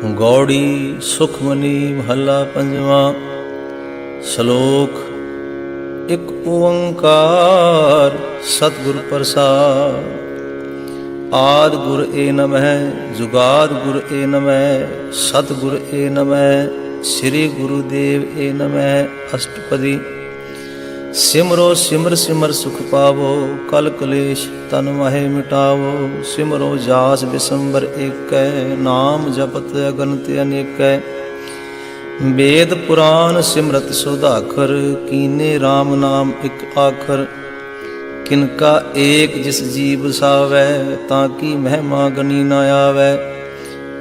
गौड़ी सुखमनी महला पंजवा। श्लोक। एक ओंकार सतगुर प्रसाद। आद गुर ए नमः, जुगाद गुर ए नमः, सतगुर ए नमः, श्री गुरुदेव ए नमः। अष्टपदी। सिमरो सिमर सिमर सुख पावो, कल कलेश तन महे मिटावो। सिमरो जास बिसंबर एक, नाम जपत अगनत अनेक। वेद पुराण सिमरत सुधाकर, कीने राम नाम एक आखर। किनका एक जिस जीव सावै, ताकि महिमा गनी न आवै।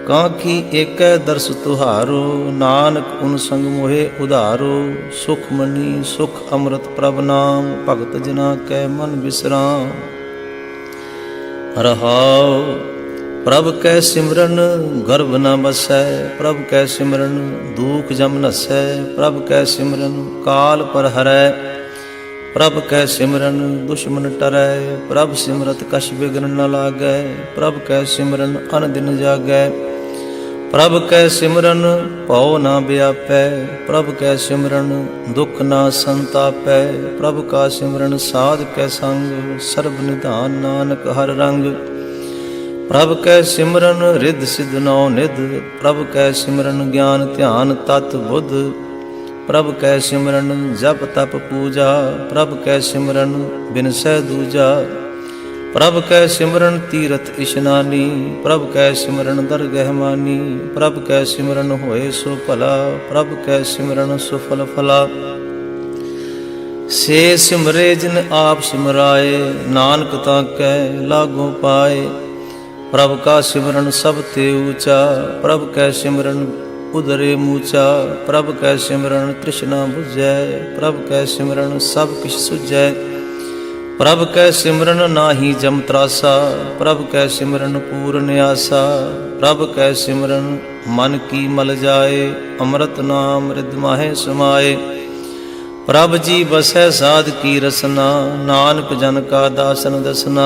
कांखी एक दर्श तुहारो, नानक उन संग मोहे उधारो। सुख मनी सुख अमृत प्रभ नाम, भगत जना कै मन विश्राम। रहाओ। प्रभ कै सिमरन गर्भ न बसै, प्रभ कै सिमरन दुख जम नसै। प्रभ कै सिमरन काल पर हरै, प्रभ कै सिमरन दुश्मन टरै। प्रभ सिमरत कछ बिघ्न न लागै, प्रभ कै सिमरन अन दिन जागै। प्रभ कै सिमरन भौ न व्यापै, प्रभ कै सिमरन दुख न संतापै। प्रभ का सिमरन साध कै संग, सर्ब निधान नानक हर रंग। प्रभ कै सिमरन रिद्ध सिद्ध नौ निध, प्रभ कै सिमरन ज्ञान ध्यान तत् बुध। प्रभ कै सिमरन जप तप पूजा, प्रभ कै सिमरन बिनसै दूजा। प्रभ कै सिमरन तीरथ इशनानी, प्रभ कै सिमरन दरगह मानी। प्रभ कै सिमरन होए सो भला, प्रभ कै सिमरन सुफल फला। से सिमरे जिन आप सिमराए, नानक ताकै लागो पाए। प्रभ का सिमरन सब ते ऊंचा, प्रभ कै सिमरन उदरे मूचा। प्रभ कै सिमरन तृष्णा बुझै, प्रभ कै सिमरन सब किछ सुझै। प्रभ कै सिमरन नाहि जम त्रासा, प्रभ कै सिमरन पूर्ण आसा। प्रभ कै सिमरन मन की मल जाए, अमृत नाम रिद माहे समाए। प्रभ जी बसै साध की रसना, नानक जन का दासन दसना।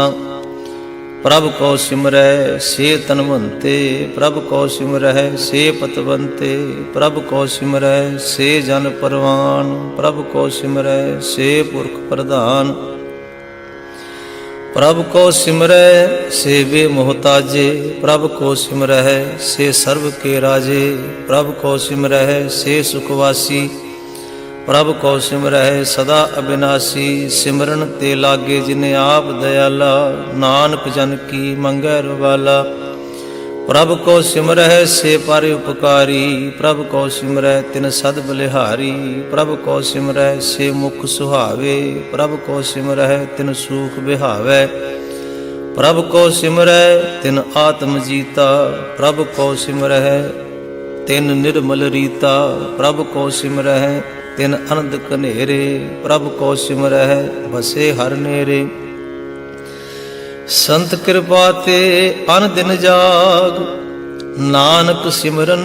प्रभ को सिमरै से तनवंते, प्रभ को सिमरै से पतवंते। प्रभ को सिमरै से जन परवान, प्रभ को सिमरै से पुरख प्रधान। प्रभ को सिमरै से वे मोहताजे, प्रभ को सिमरै से सर्व के राजे। प्रभ को सिमरै से सुखवासी, प्रभ को सिमरै सदा अविनाशी। सिमरन ते लागे जिने आप दयाला, नानक जन की मंगै रवाला। प्रभ को सिमरै से पर उपकारी, प्रभ को सिमरै तिन सद बलिहारी। प्रभ को सिमरै से मुख सुहावे, प्रभ को सिमरै तिन सूख बिहावै। प्रभ को सिमरै तिन आत्म जीता, प्रभ को सिमरै तिन निर्मल रीता। प्रभ को सिमरै तिन अनंद कनेरे, प्रभ को सिमरै बसे हर नेरे। संत कृपा ते अन दिन जाग, नानक सिमरन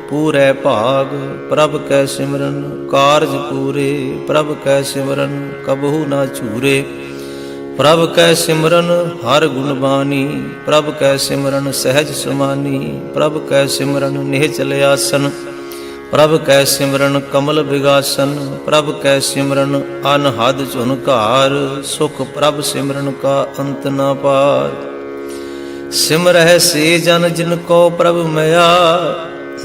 पूरै भाग। प्रभ कै सिमरन कारज पूरे, प्रभ कै सिमरन कबहू न चूरे। प्रभ कै सिमरन हर गुण बानी, प्रभ कै सिमरन सहज समानी। प्रभ कै सिमरन निहचल आसन, प्रभ कै सिमरन कमल विगासन। प्रभ कै सिमरन अनहद झुनकार, सुख प्रभ सिमरन का अंत न पार। सिमरह से जन जिनको प्रभ मया,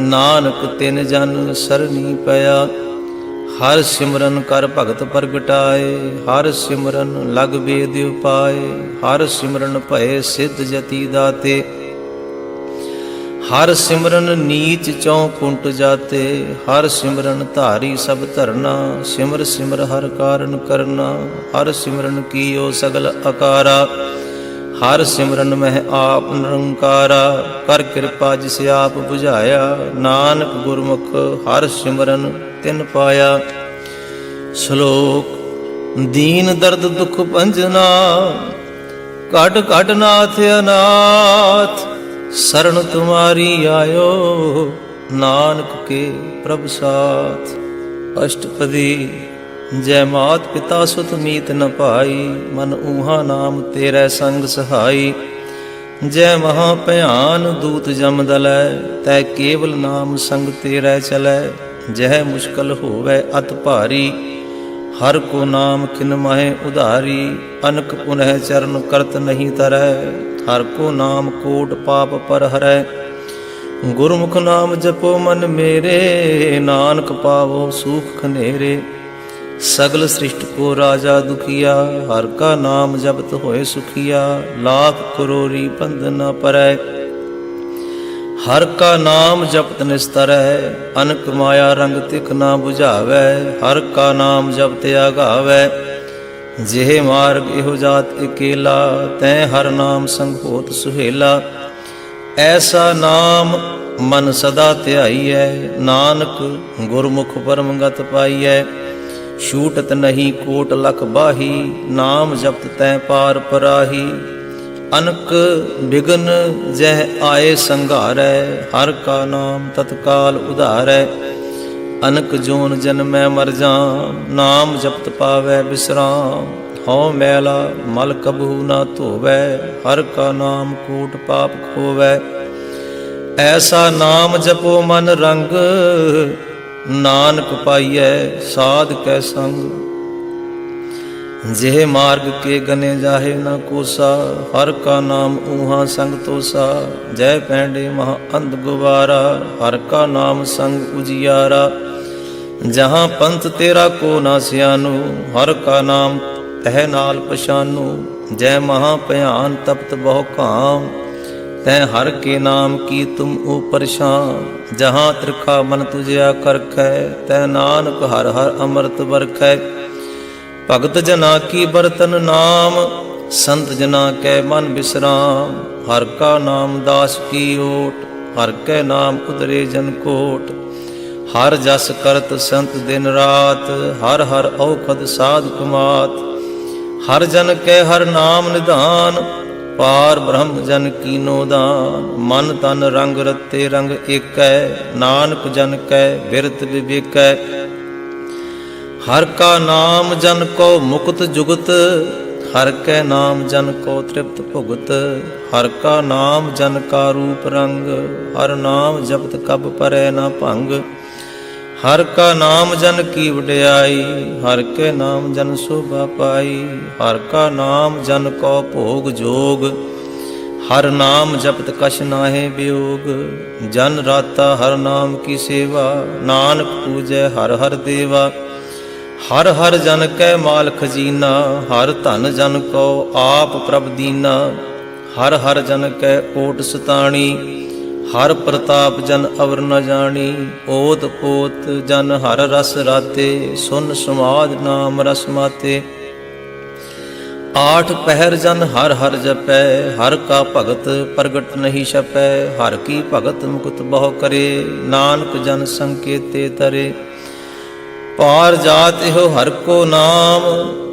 नानक तिन जन सरनी पया। हर सिमरन कर भगत प्रगटाए, हर सिमरन लग वेद उपाय। हर सिमरन भय सिद्ध जति दाते, हर सिमरन नीच चौं कुंट जाते। हर सिमरन धारी सब धरना, सिमर सिमर हर कारण करना। हर सिमरन कीयो सगल अकारा, हर सिमरन मह आप निरंकारा। कर कृपा जिस आप बुझाया, नानक गुरमुख हर सिमरन तिन पाया। श्लोक। दीन दर्द दुख भंजना, घट घट नाथ अनाथ। शरण तुम्हारी आयो, नानक के प्रभ साथ। अष्टपदी। जय मात पिता सुत मीत न पाई, मन ऊहा नाम तेरै संग सहाई। जय महाभयान दूत जम दलै, तै केवल नाम संग तेरै चलै। जह मुश्किल होवै अत भारी, हर को नाम किन माहे उधारी। अनक पुनः चरण करत नहीं तरै, हर को नाम कोट पाप पर हरै। गुरमुख नाम जपो मन मेरे, नानक पावो सुख खनेरे। सगल सृष्टि को राजा दुखिया, हर का नाम जपत होए सुखिया। लाख करोड़ी बंध न परै, हर का नाम जपत निस्तरै। अनक माया रंग तिक न बुझावै, हर का नाम जपत आगावै। जेह मार्ग इहो जात अकेला, तै हर नाम संग होत सुहेला। ऐसा नाम मन सदा ध्याईऐ, नानक गुरमुख परम गत पाईऐ। छूटत नहीं कोट लख बाही, नाम जपत तै पार पराही। अनक बिघन जह आए संघारै, हर का नाम तत्काल उधारै। अनक जोन जन्मै मर जाम, नाम जपत पावै विश्राम। हौ मैला मल कबहू न धोवै, हर का नाम कोट पाप खोवै। ऐसा नाम जपो मन रंग, नानक पाइयै साध कै संग। जेह मार्ग के गने जाहे न कोसा, हर का नाम ऊहा संग तोसा। जय पैंडे महा अंध गुबारा, हर का नाम संग उजियारा। जहाँ पंथ तेरा को ना सियानो, हर का नाम तह नाल पछानो। जय महाभयान तपत बहु काम, तै हर के नाम की तुम ऊपर शाम। जहाँ त्रिखा मन तुझया करखै, तै नानक हर हर अमृत बरखै। भगत जना की बरतन नाम, संत जना कै मन विश्राम। हर का नाम दास की ओट, हर कै नाम उतरे जन कोट। हर जस करत संत दिन रात, हर हर औखद साध कुमात। हर जन कै हर नाम निधान, पार ब्रह्म जन कीनो दान। मन तन रंग रते रंग एकै, नानक जन कै बिरत विवेकै। हर का नाम जन को मुक्त जुगत, हर कै नाम जन को तृप्त भुगत। हर का नाम जन का रूप रंग, हर नाम जपत कब परै न भंग। हर का नाम जन की वड्याई, हर के नाम जन शोभा पाई। हर का नाम जन को भोग जोग, हर नाम जपत कछ नाहे वियोग। जन राता हर नाम की सेवा, नानक पूजै हर हर देवा। हर हर जन कै माल खजीना, हर धन जन को आप प्रभ दीना। हर हर जन कै ओट सताणी, हर प्रताप जन अवर न जानी। ओत पोत जन हर रस राते, सुन समाद नाम रस माते। आठ पहर जन हर हर जपै, हर का भगत प्रगट नहीं छपै। हर की भगत मुकुत बहु करे, नानक जन संकेते तरे। पार जात इहो हर को नाम,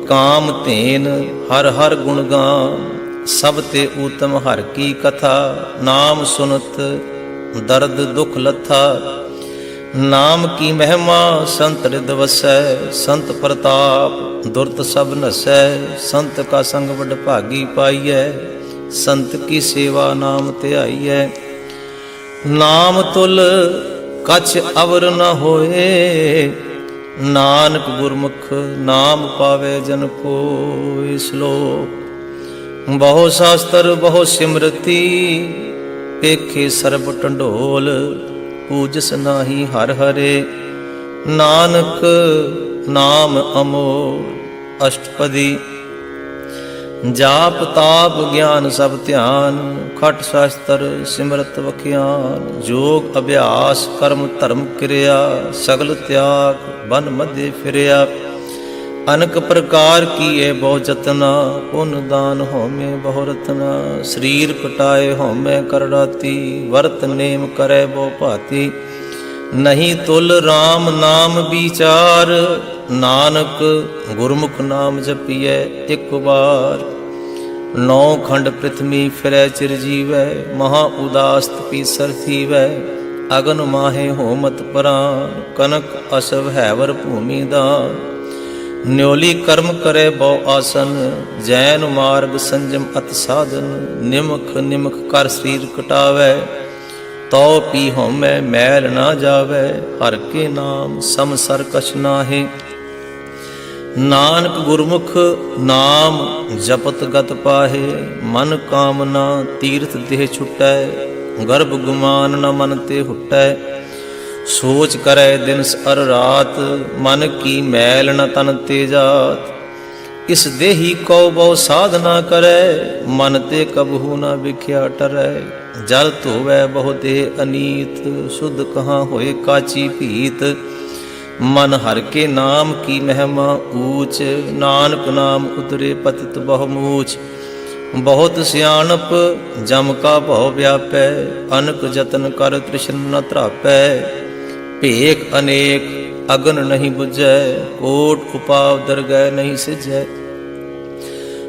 काम तेन हर हर गुण गाम। सब ते उत्तम हर की कथा, नाम सुनत दर्द दुख लथा। नाम की महिमा संत हृद वसै, संत प्रताप दुर्त सब नसै। संत का संग वड भागी पाइयै, संत की सेवा नाम ध्याइयै। नाम तुल कछ अवर न होए, नानक गुरमुख नाम पावे जन कोय। श्लोक बहु शास्त्र बहु सिमरती, पेखे सर्ब टंडोल। पूजस नाही हर हरे, नानक नाम अमोल। अष्टपदी जाप ताप ज्ञान सब ध्यान, खट शास्त्र सिमरत वख्यान। जोग अभ्यास कर्म धर्म क्रिया, सगल त्याग बन मध्य फिरया। अनक प्रकार किए बहु जतना, पुन दान होमे बहु रतना। शरीर कटाए होमे करड़ाती, वर्त नेम करे बहु भाती। नहीं तुल राम नाम विचार, नानक गुरमुख नाम जपिए एक बार। नौ खंड पृथ्वी फिरै चिरजीवै, महा उदास पीसर थीवै। अगन माहे होमत प्राण, कनक असव हैवर भूमि दान। न्योली कर्म करे बहु आसन, जैन मार्ग संजम अत साधन। निमख निमख कर शरीर कटावै, तो पी होमै मैल ना जावै। हर के नाम समसर कछ नाहि, नानक गुरमुख नाम जपत गत पाहे। मन कामना तीर्थ देह छुटै, गर्भ गुमान न मन ते हुटै। सोच करे दिन अर रात, मन की मैल न तन ते जात। इस देही को बहु साधना करे, मन ते कबहू न बिख्या टरै। जल धोवै बहु देह अनीत, शुद्ध कहाँ होए काची भीत। मन हर के नाम की महिमा ऊंच, नानक नाम उतरे पतित बहु मूछ। बहुत सियाणप जम का भव व्यापै, अनक जतन कर तृष्ण न त्रापै। भेख अनेक अगन नहीं बुझै, कोट उपाव दरगह नहीं सिझै।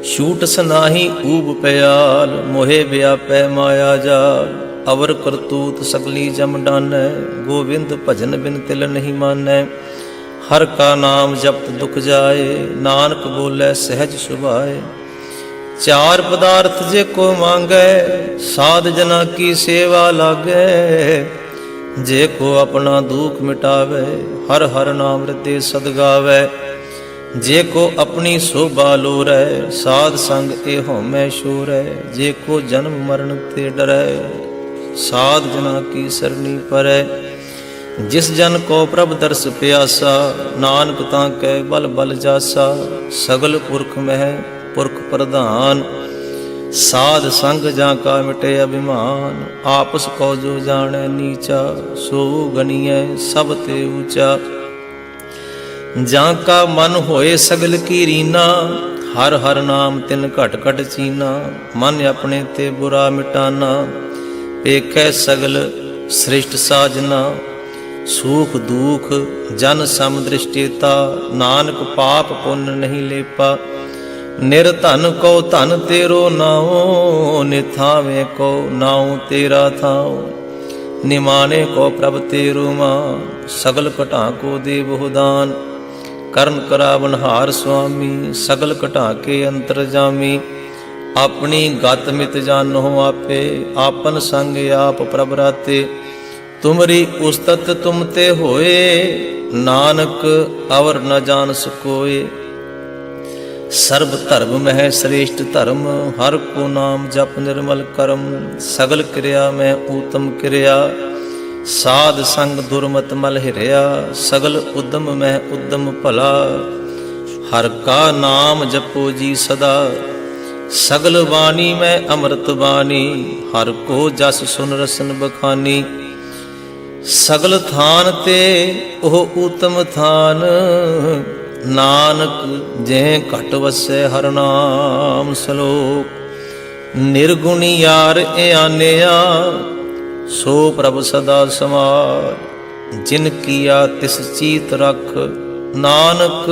छूट सनाही ऊब पयाल, मोहे व्यापै माया जाल। अवर करतूत सगली जम डानै, गोविंद भजन बिन तिल नहीं मानै। हर का नाम जपत दुख जाए, नानक बोले सहज सुभाए। चार पदार्थ जे को मांगै, साध जना की सेवा लागै। जे को अपना दुख मिटावे, हर हर नाम रते सद गावे। जे को अपनी शोभा लोरै, साध संग ए होमै शोरै। जे को जन्म मरण ते डरै, साध जना की सरनी परै। जिस जन को प्रभ दर्श प्यासा, नानक ताकै बल बल जासा। सगल पुरख मह पुरख प्रधान, साध संग जाका मिटे अभिमान। आपस को जो जाने नीचा, सो गनिए सब ते ऊंचा। जाका मन होए सगल की रीना, हर हर नाम तिन घट घट चीना। मन अपने ते बुरा मिटाना, पेखै सगल श्रेष्ठ साजना। सुख दुख जन सम दृष्टिता, नानक पाप पुण्य नहीं लेपा। निर्धन को धन तेरो नाओ, निथावे को नाओ तेरा थाओ। निमाने को प्रभ तेरो मान, सगल कटा को दे बहु दान। कर्ण करावनहार स्वामी, सगल कटा के अंतर जामी। अपनी गत मित जानो आपे, आपन संग आप प्रभ राते। तुमरी उस्तत तुम ते होए, नानक अवर न जान सकोए। सर्व धर्म मह श्रेष्ठ धर्म, हर को नाम जप निर्मल करम। सगल क्रिया में उत्तम क्रिया, साध संग दुर्मत मल हिरया। सगल उद्यम में उद्यम भला, हर का नाम जपो जी सदा। सगल वाणी में अमृत वाणी, हर को जस सुन रसन बखानी। सगल थान ते ओह उत्तम थान, नानक जे घट वसै हर नाम सलोक। निर्गुणी यार ए आनेया, सो प्रभ सदा समार। जिन किया तिस चीत रख, नानक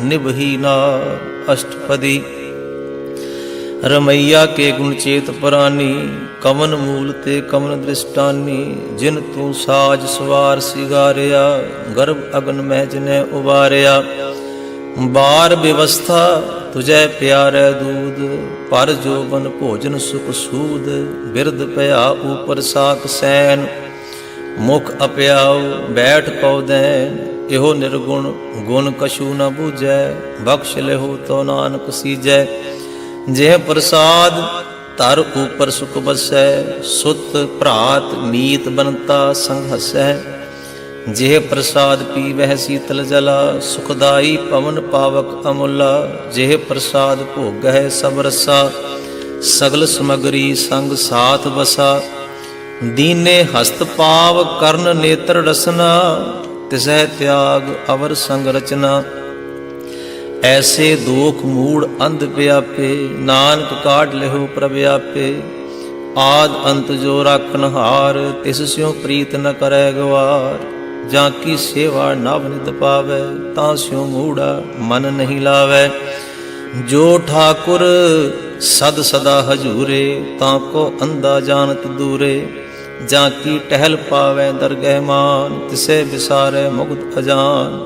निभही नार। अष्टपदी। रमैया के गुण चेत परानी, कवन मूल ते कवन दृष्टानी। जिन तू साज सवार सिगारिया, गर्भ अगन मह जिने उबारिया। बार व्यवस्था तुझे प्यारे दूध, पर जोबन भोजन सुख सूद। बिरद पया ऊपर साक सैन, मुख अपयाओ बैठ पौदैन। इहो निर्गुण गुण कछु न बूझै, बख्श लेहो तो नानक सीजै। जेह प्रसाद तर ऊपर सुख बसै, सुत भ्रात मीत बनता संग हसै। जेह प्रसाद पीवह शीतल जला, सुखदाई पवन पावक अमुला। जेह प्रसाद भोगह सब रसा, सगल समगरी संग साथ बसा। दीने हस्त पाव कर्ण नेत्र रसना, तिसह त्याग अवर संग रचना। ऐसे दोख मूढ़ अंध व्यापे, नानक काट लेहो प्रव्यापे। आद अंत जो राखन हार, तिस स्यों प्रीत न करे गवार। जाकी सेवा नव नित पावै, तां स्यों मूढ़ा मन नहीं लावै। जो ठाकुर सद सदा हजूरे, ताको अंधा जानत दूरे। जाकी टहल पावै दरगह मान, तिसे बिसारे मुक्त अजान।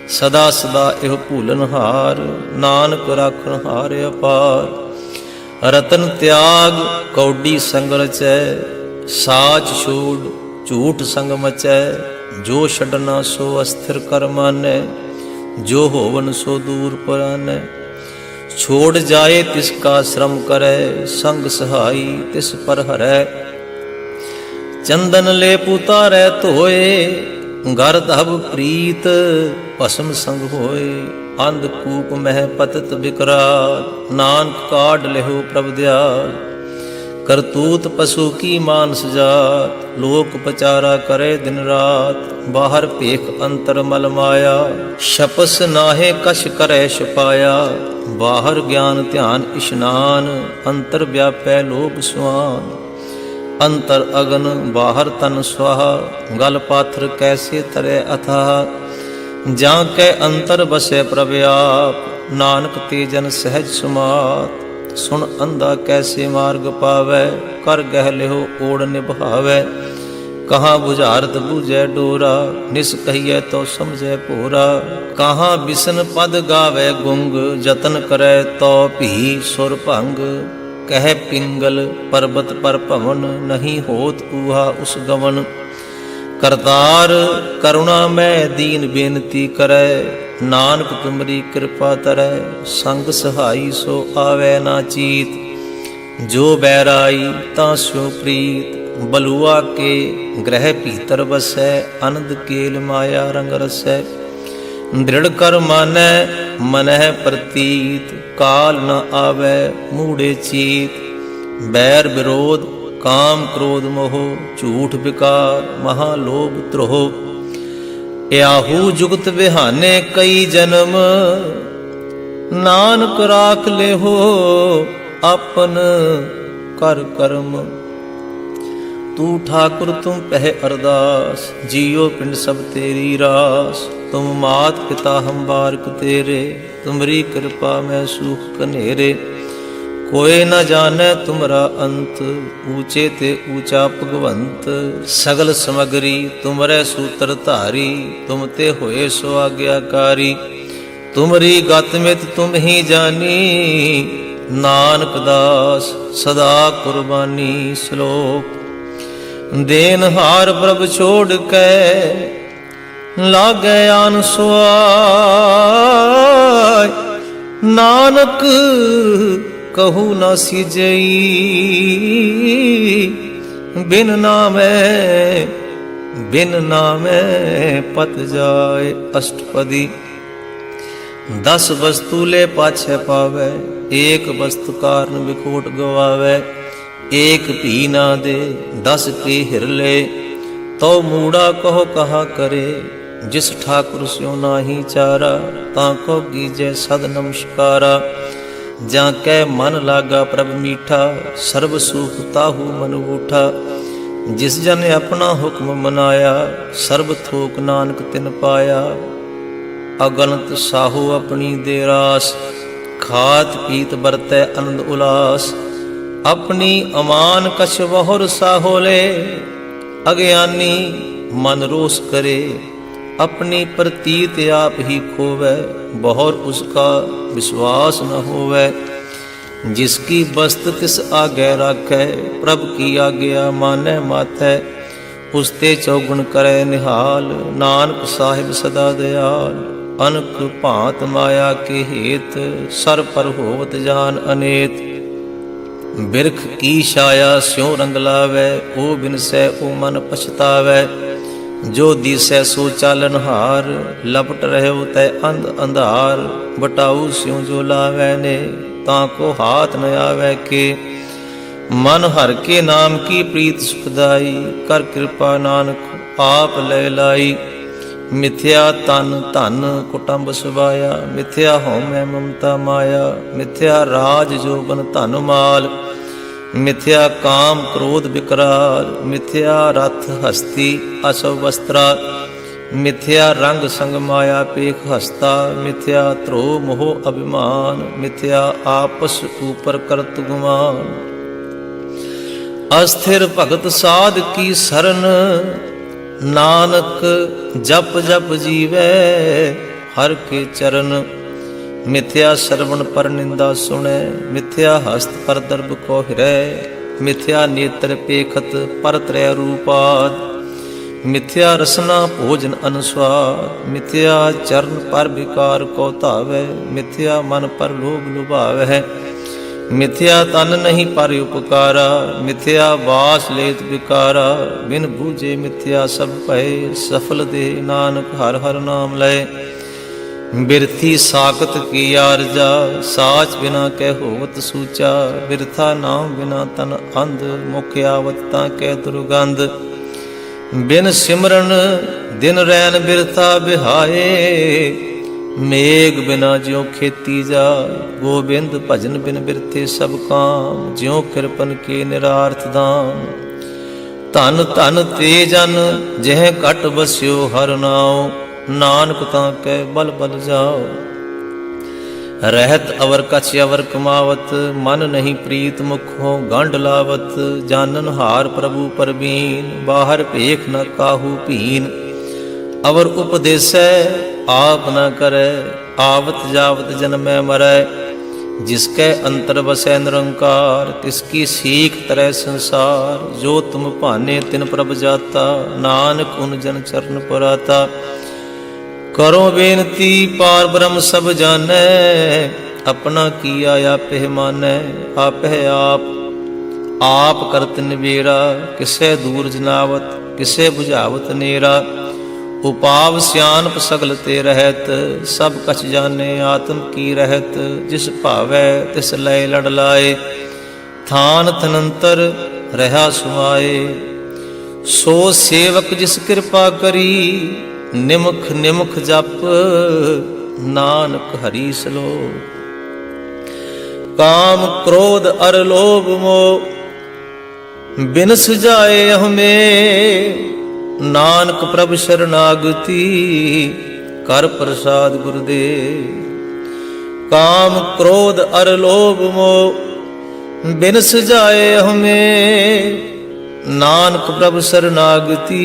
ਸਦਾ ਸਦਾ ਇਹ ਭੂਲਨਹਾਰ, ਨਾਨਕ ਰਾਖਣ ਹਾਰ ਅਪਾਰ। ਰਤਨ ਤਿਆਗ ਕੌਡੀ ਸੰਗ ਰਚੈ, ਸਾਚ ਛੋੜ ਝੂਠ ਸੰਗ ਮਚੈ। ਜੋ ਛੱਡਣਾ ਸੋ ਅਸਥਿਰ ਕਰ ਮਾਨੈ, ਜੋ ਹੋਵਨ ਸੋ ਦੂਰ ਪਰਾਨੈ। ਛੋੜ ਜਾਏ ਤਿਸ ਕਾ ਸ਼ਰਮ ਕਰੈ, ਸੰਗ ਸਹਾਈ ਤਿਸ ਪਰ ਹਰੈ। ਚੰਦਨ ਲੈ ਪੁਤਾਰੈ ਧੋਏ, ਗਰ ਧਬ ਪ੍ਰੀਤ ਭਸਮ ਸੰਗ ਹੋਏ। ਅੰਧ ਕੂਪ ਮਹਿ ਪਤਤ ਬਿਕਰਾਲ, ਨਾਨਕ ਕਾਢ ਲਿਹੋ ਪ੍ਰਭ ਦਿਆਲ। ਕਰਤੂਤ ਪਸ਼ੂ ਕੀ ਮਾਨਸ ਜਾਤ, ਲੋਕ ਪਚਾਰਾ ਕਰੇ ਦਿਨ ਰਾਤ। ਬਾਹਰ ਭੇਖ ਅੰਤਰ ਮਲ ਮਾਇਆ, ਛਪਸ ਨਾਹੇ ਕਛ ਕਰੈ ਛਪਾਇਆ। ਬਾਹਰ ਗਿਆਨ ਧਿਆਨ ਇਸ਼ਨਾਨ, ਅੰਤਰ ਵਿਆਪੈ ਲੋਭ ਸੁਆਨ। ਅੰਤਰ ਅਗਨ ਬਾਹਰ ਤਨ ਸੁਆਹਾ, ਗਲ ਪਾਥਰ ਕੈਸੇ ਤਰੈ ਅਥਾਹ। ਜਾਂ ਕੈ ਅੰਤਰ ਬਸੈ ਪ੍ਰਭ ਆਪ, ਨਾਨਕ ਤੇ ਜਨ ਸਹਿਜ ਸੁਮਾਤ। ਸੁਣ ਅੰਧਾ ਕੈਸੇ ਮਾਰਗ ਪਾਵੈ, ਕਰ ਗਹਿ ਲਿਹੋ ਓੜ ਨਿਭਾਵੈ। ਕਹਾਂ ਬੁਝਾਰਤ ਬੂਝੈ ਡੋਰਾ, ਨਿਸ ਕਹੀਐ ਤੋ ਸਮਝੈ ਭੋਰਾ। ਕਹਾਂ ਬਿਸਨ ਪਦ ਗਾਵੈ ਗੁੰਗ, ਜਤਨ ਕਰੈ ਤੋ ਭੀ ਸੁਰ ਭੰਗ। ਕਹਿ ਪਿੰਗਲ ਪਰਬਤ ਪਰ ਭਵਨ, ਨਹੀਂ ਹੋਤ ਊਹਾ ਉਸ ਗਵਨ। ਕਰਤਾਰ ਕਰੁਣਾ ਮੈਂ ਦੀਨ ਬੇਨਤੀ ਕਰੈ, ਨਾਨਕ ਤੁਮਰੀ ਕਿਰਪਾ ਤਰੈ। ਸੰਗ ਸਹਾਈ ਸੋ ਆਵੈ ਨਾ ਚੀਤ, ਜੋ ਬੈਰਾਈ ਤਾਂ ਸੋ ਪ੍ਰੀਤ। ਬਲੂਆ ਕੇ ਗ੍ਰਹਿ ਭੀਤਰ ਵਸੈ, ਅਨੰਦ ਕੇਲ ਮਾਇਆ ਰੰਗ ਰਸੈ। ਦ੍ਰਿੜ ਕਰ ਮਾਨੈ ਮਨਹਿ ਪ੍ਰਤੀਤ, ਕਾਲ ਨ ਆਵੈ ਮੂੜੇ ਚੀਤ। ਬੈਰ ਵਿਰੋਧ ਕਾਮ ਕ੍ਰੋਧ ਮੋਹ, ਝੂਠ ਵਿਕਾਰ ਮਹਾ ਲੋਭ ਧ੍ਰੋਹ। ਯਾਹੂ ਜੁਗਤ ਬਿਹਾਨੇ ਕਈ ਜਨਮ, ਨਾਨਕ ਰਾਖ ਲਿਹੋ ਆਪਨ ਕਰ ਕਰਮ। ਤੂੰ ਠਾਕੁਰ ਤੁਮ ਪਹਿ ਅਰਦਾਸ, ਜੀਉ ਪਿੰਡ ਸਭ ਤੇਰੀ ਰਾਸ। ਤੁਮ ਮਾਤ ਪਿਤਾ ਹਮ ਬਾਰਕ ਤੇਰੇ, ਤੁਮਰੀ ਕਿਰਪਾ ਮੈਂ ਸੂਖ ਕਨੇਰੇ। ਕੋਇ ਨ ਜਾਣੈ ਤੁਮਰਾ ਅੰਤ, ਊਚੇ ਤੇ ਊਚਾ ਭਗਵੰਤ। ਸਗਲ ਸਮਗਰੀ ਤੁਮਰੇ ਸੂਤਰ ਧਾਰੀ, ਤੁਮ ਤੇ ਹੋਏ ਸੋ ਆਗਿਆਕਾਰੀ। ਤੁਮਰੀ ਗਤ ਮਿਤ ਤੁਮ ਹੀ ਜਾਨੀ, ਨਾਨਕ ਦਾਸ ਸਦਾ ਕੁਰਬਾਨੀ। ਸ਼ਲੋਕ। ਦੇਨਹਾਰ ਪ੍ਰਭ ਛੋੜ ਕੇ, ਲਾਗੈ ਆਨ ਸੁਆਇ। ਨਾਨਕ ਕਹੂ ਨਾ ਸਿਜਈ, ਬਿਨ ਨਾਮੈ ਪਤ ਜਾਏ। ਅਸ਼ਟਪਦੀ। 10 ਵਸਤੂ ਲੈ ਪਾਛੈ ਪਾਵੈ, ਏਕ ਵਸਤੂ ਕਾਰਨ ਵਿਖੋਟ ਗਵਾਵੈ। ਏਕ ਭੀ ਨਾ ਦੇ 10 ਕੇ ਹਿਰਲੇ, ਤਉ ਮੂੜਾ ਕਹੋ ਕਹਾ ਕਰੇ। ਜਿਸ ਠਾਕੁਰ ਸਿਉ ਨਾਹੀ ਚਾਰਾ, ਤਾਂ ਕੋ ਗੀਜੈ ਸਦ ਨਮਸਕਾਰਾ। ਜਾਂ ਕੈ ਮਨ ਲਾਗਾ ਪ੍ਰਭ ਮੀਠਾ, ਸਰਬ ਸੁਖ ਤਾਹੂ ਮਨ ਊਠਾ। ਜਿਸ ਜਨ ਆਪਣਾ ਹੁਕਮ ਮਨਾਇਆ, ਸਰਬ ਥੋਕ ਨਾਨਕ ਤਿਨ ਪਾਇਆ। ਅਗਨਤ ਸਾਹੂ ਆਪਣੀ ਦੇ ਰਾਸ, ਖਾਤ ਪੀਤ ਵਰਤੈ ਅਨੰਦ ਉਲਾਸ। ਆਪਣੀ ਅਮਾਨ ਕਛ ਬਹੁਰ ਸਾਹੋਲੇ, ਅਗਿਆਨੀ ਮਨ ਰੋਸ ਕਰੇ। अपनी प्रतीत आप ही खोवै, बहुर उसका विश्वास न होवै। जिसकी वस्त तिस आगे राखै, प्रभ की आज्ञा मानै माथै। उसते चौगुण करे निहाल, नानक साहिब सदा दयाल। अनक भांत माया के हेत, सर पर होवत जान अनेत। बिरख की छाया स्यों रंग लावै, ओ बिनसै ओ मन पछतावै। जो दिसै सो चालन हार, लपट रहो तै अंध अंधार। बटाऊ स्यों जो लावै ने, ताको हाथ न आवै के। मन हर के नाम की प्रीत सुखदाई, कर कृपा नानक आप ले लाई। मिथ्या तन धन कुटुंब सुभाया, मिथ्या होमै ममता माया। मिथ्या राज जोबन धन माल, मिथ्या काम क्रोध विकराल। मिथ्या रथ हस्ती असव वस्त्रा, मिथ्या रंग संग माया पेख हस्ता। मिथ्या ध्रो मोह अभिमान, मिथ्या आपस ऊपर करत गुमान। अस्थिर भगत साध की सरन, नानक जप जप जीवै हर के चरण। मिथ्या श्रवण पर निंदा सुनै, मिथ्या हस्त पर दर्भ को हिरै। मिथ्या नेत्र पेखत पर त्रय रूपाद, मिथ्या रसना भोजन अनुस्वाद। मिथ्या चरण पर विकार को धावै, मिथ्या मन पर लोभ लुभावै। मिथ्या तन नहीं पर उपकारा, मिथ्या वास लेत विकारा। बिन बूझे मिथ्या सब भय, सफल दे नानक हर हर नाम लय। बिरथी साकत की आरजा, साच बिना कह होवत सूचा। बिरथा नाम बिना तन अंध, मुख आवत ता कह दुर्गंध। बिन सिमरन दिन रैन बिरथा बिहाए, मेघ बिना ज्यों खेती जाय। गोबिंद भजन बिन बिरथे सब काम, ज्यों कृपन के निरार्थ दाम। धन धन ते जन जह घट बस्यो हर नाम, नानक तां कै बल बल जाओ। रहत अवर कछ अवर कमावत, मन नहीं प्रीत मुखों गंढ लावत। जानन हार प्रभु परबीन, बाहर भेख न काहू पीन। अवर उपदेसै आप न करे, आवत जावत जन्मै मरै। जिसके अंतर बसै निरंकार, तिसकी सीख तरह संसार। जो तुम भाने तिन प्रभ जाता, नानक उन जन चरण पुराता। करो बेनती पार ब्रह्म सब जानै, अपना किया आपे मानै। आपे आप करत निबेरा, किसे दूर जनावत किसे बुझावत नेरा। उपाव सियानप सगल ते रहत, सब कछ जाने आत्म की रहत। जिस भावै तिस लय लड़ लाए, थान थनंतर रहा सुमाए। सो सेवक जिस कृपा करी, निमख निमख जप नानक हरि सलो। काम क्रोध अर लोभ मोह, बिनस जाए हमें। नानक प्रभु शरणागति, कर प्रसाद गुरुदेव। काम क्रोध अर लोभ मोह, बिनस जाए हमें। नानक प्रभु शरणागति,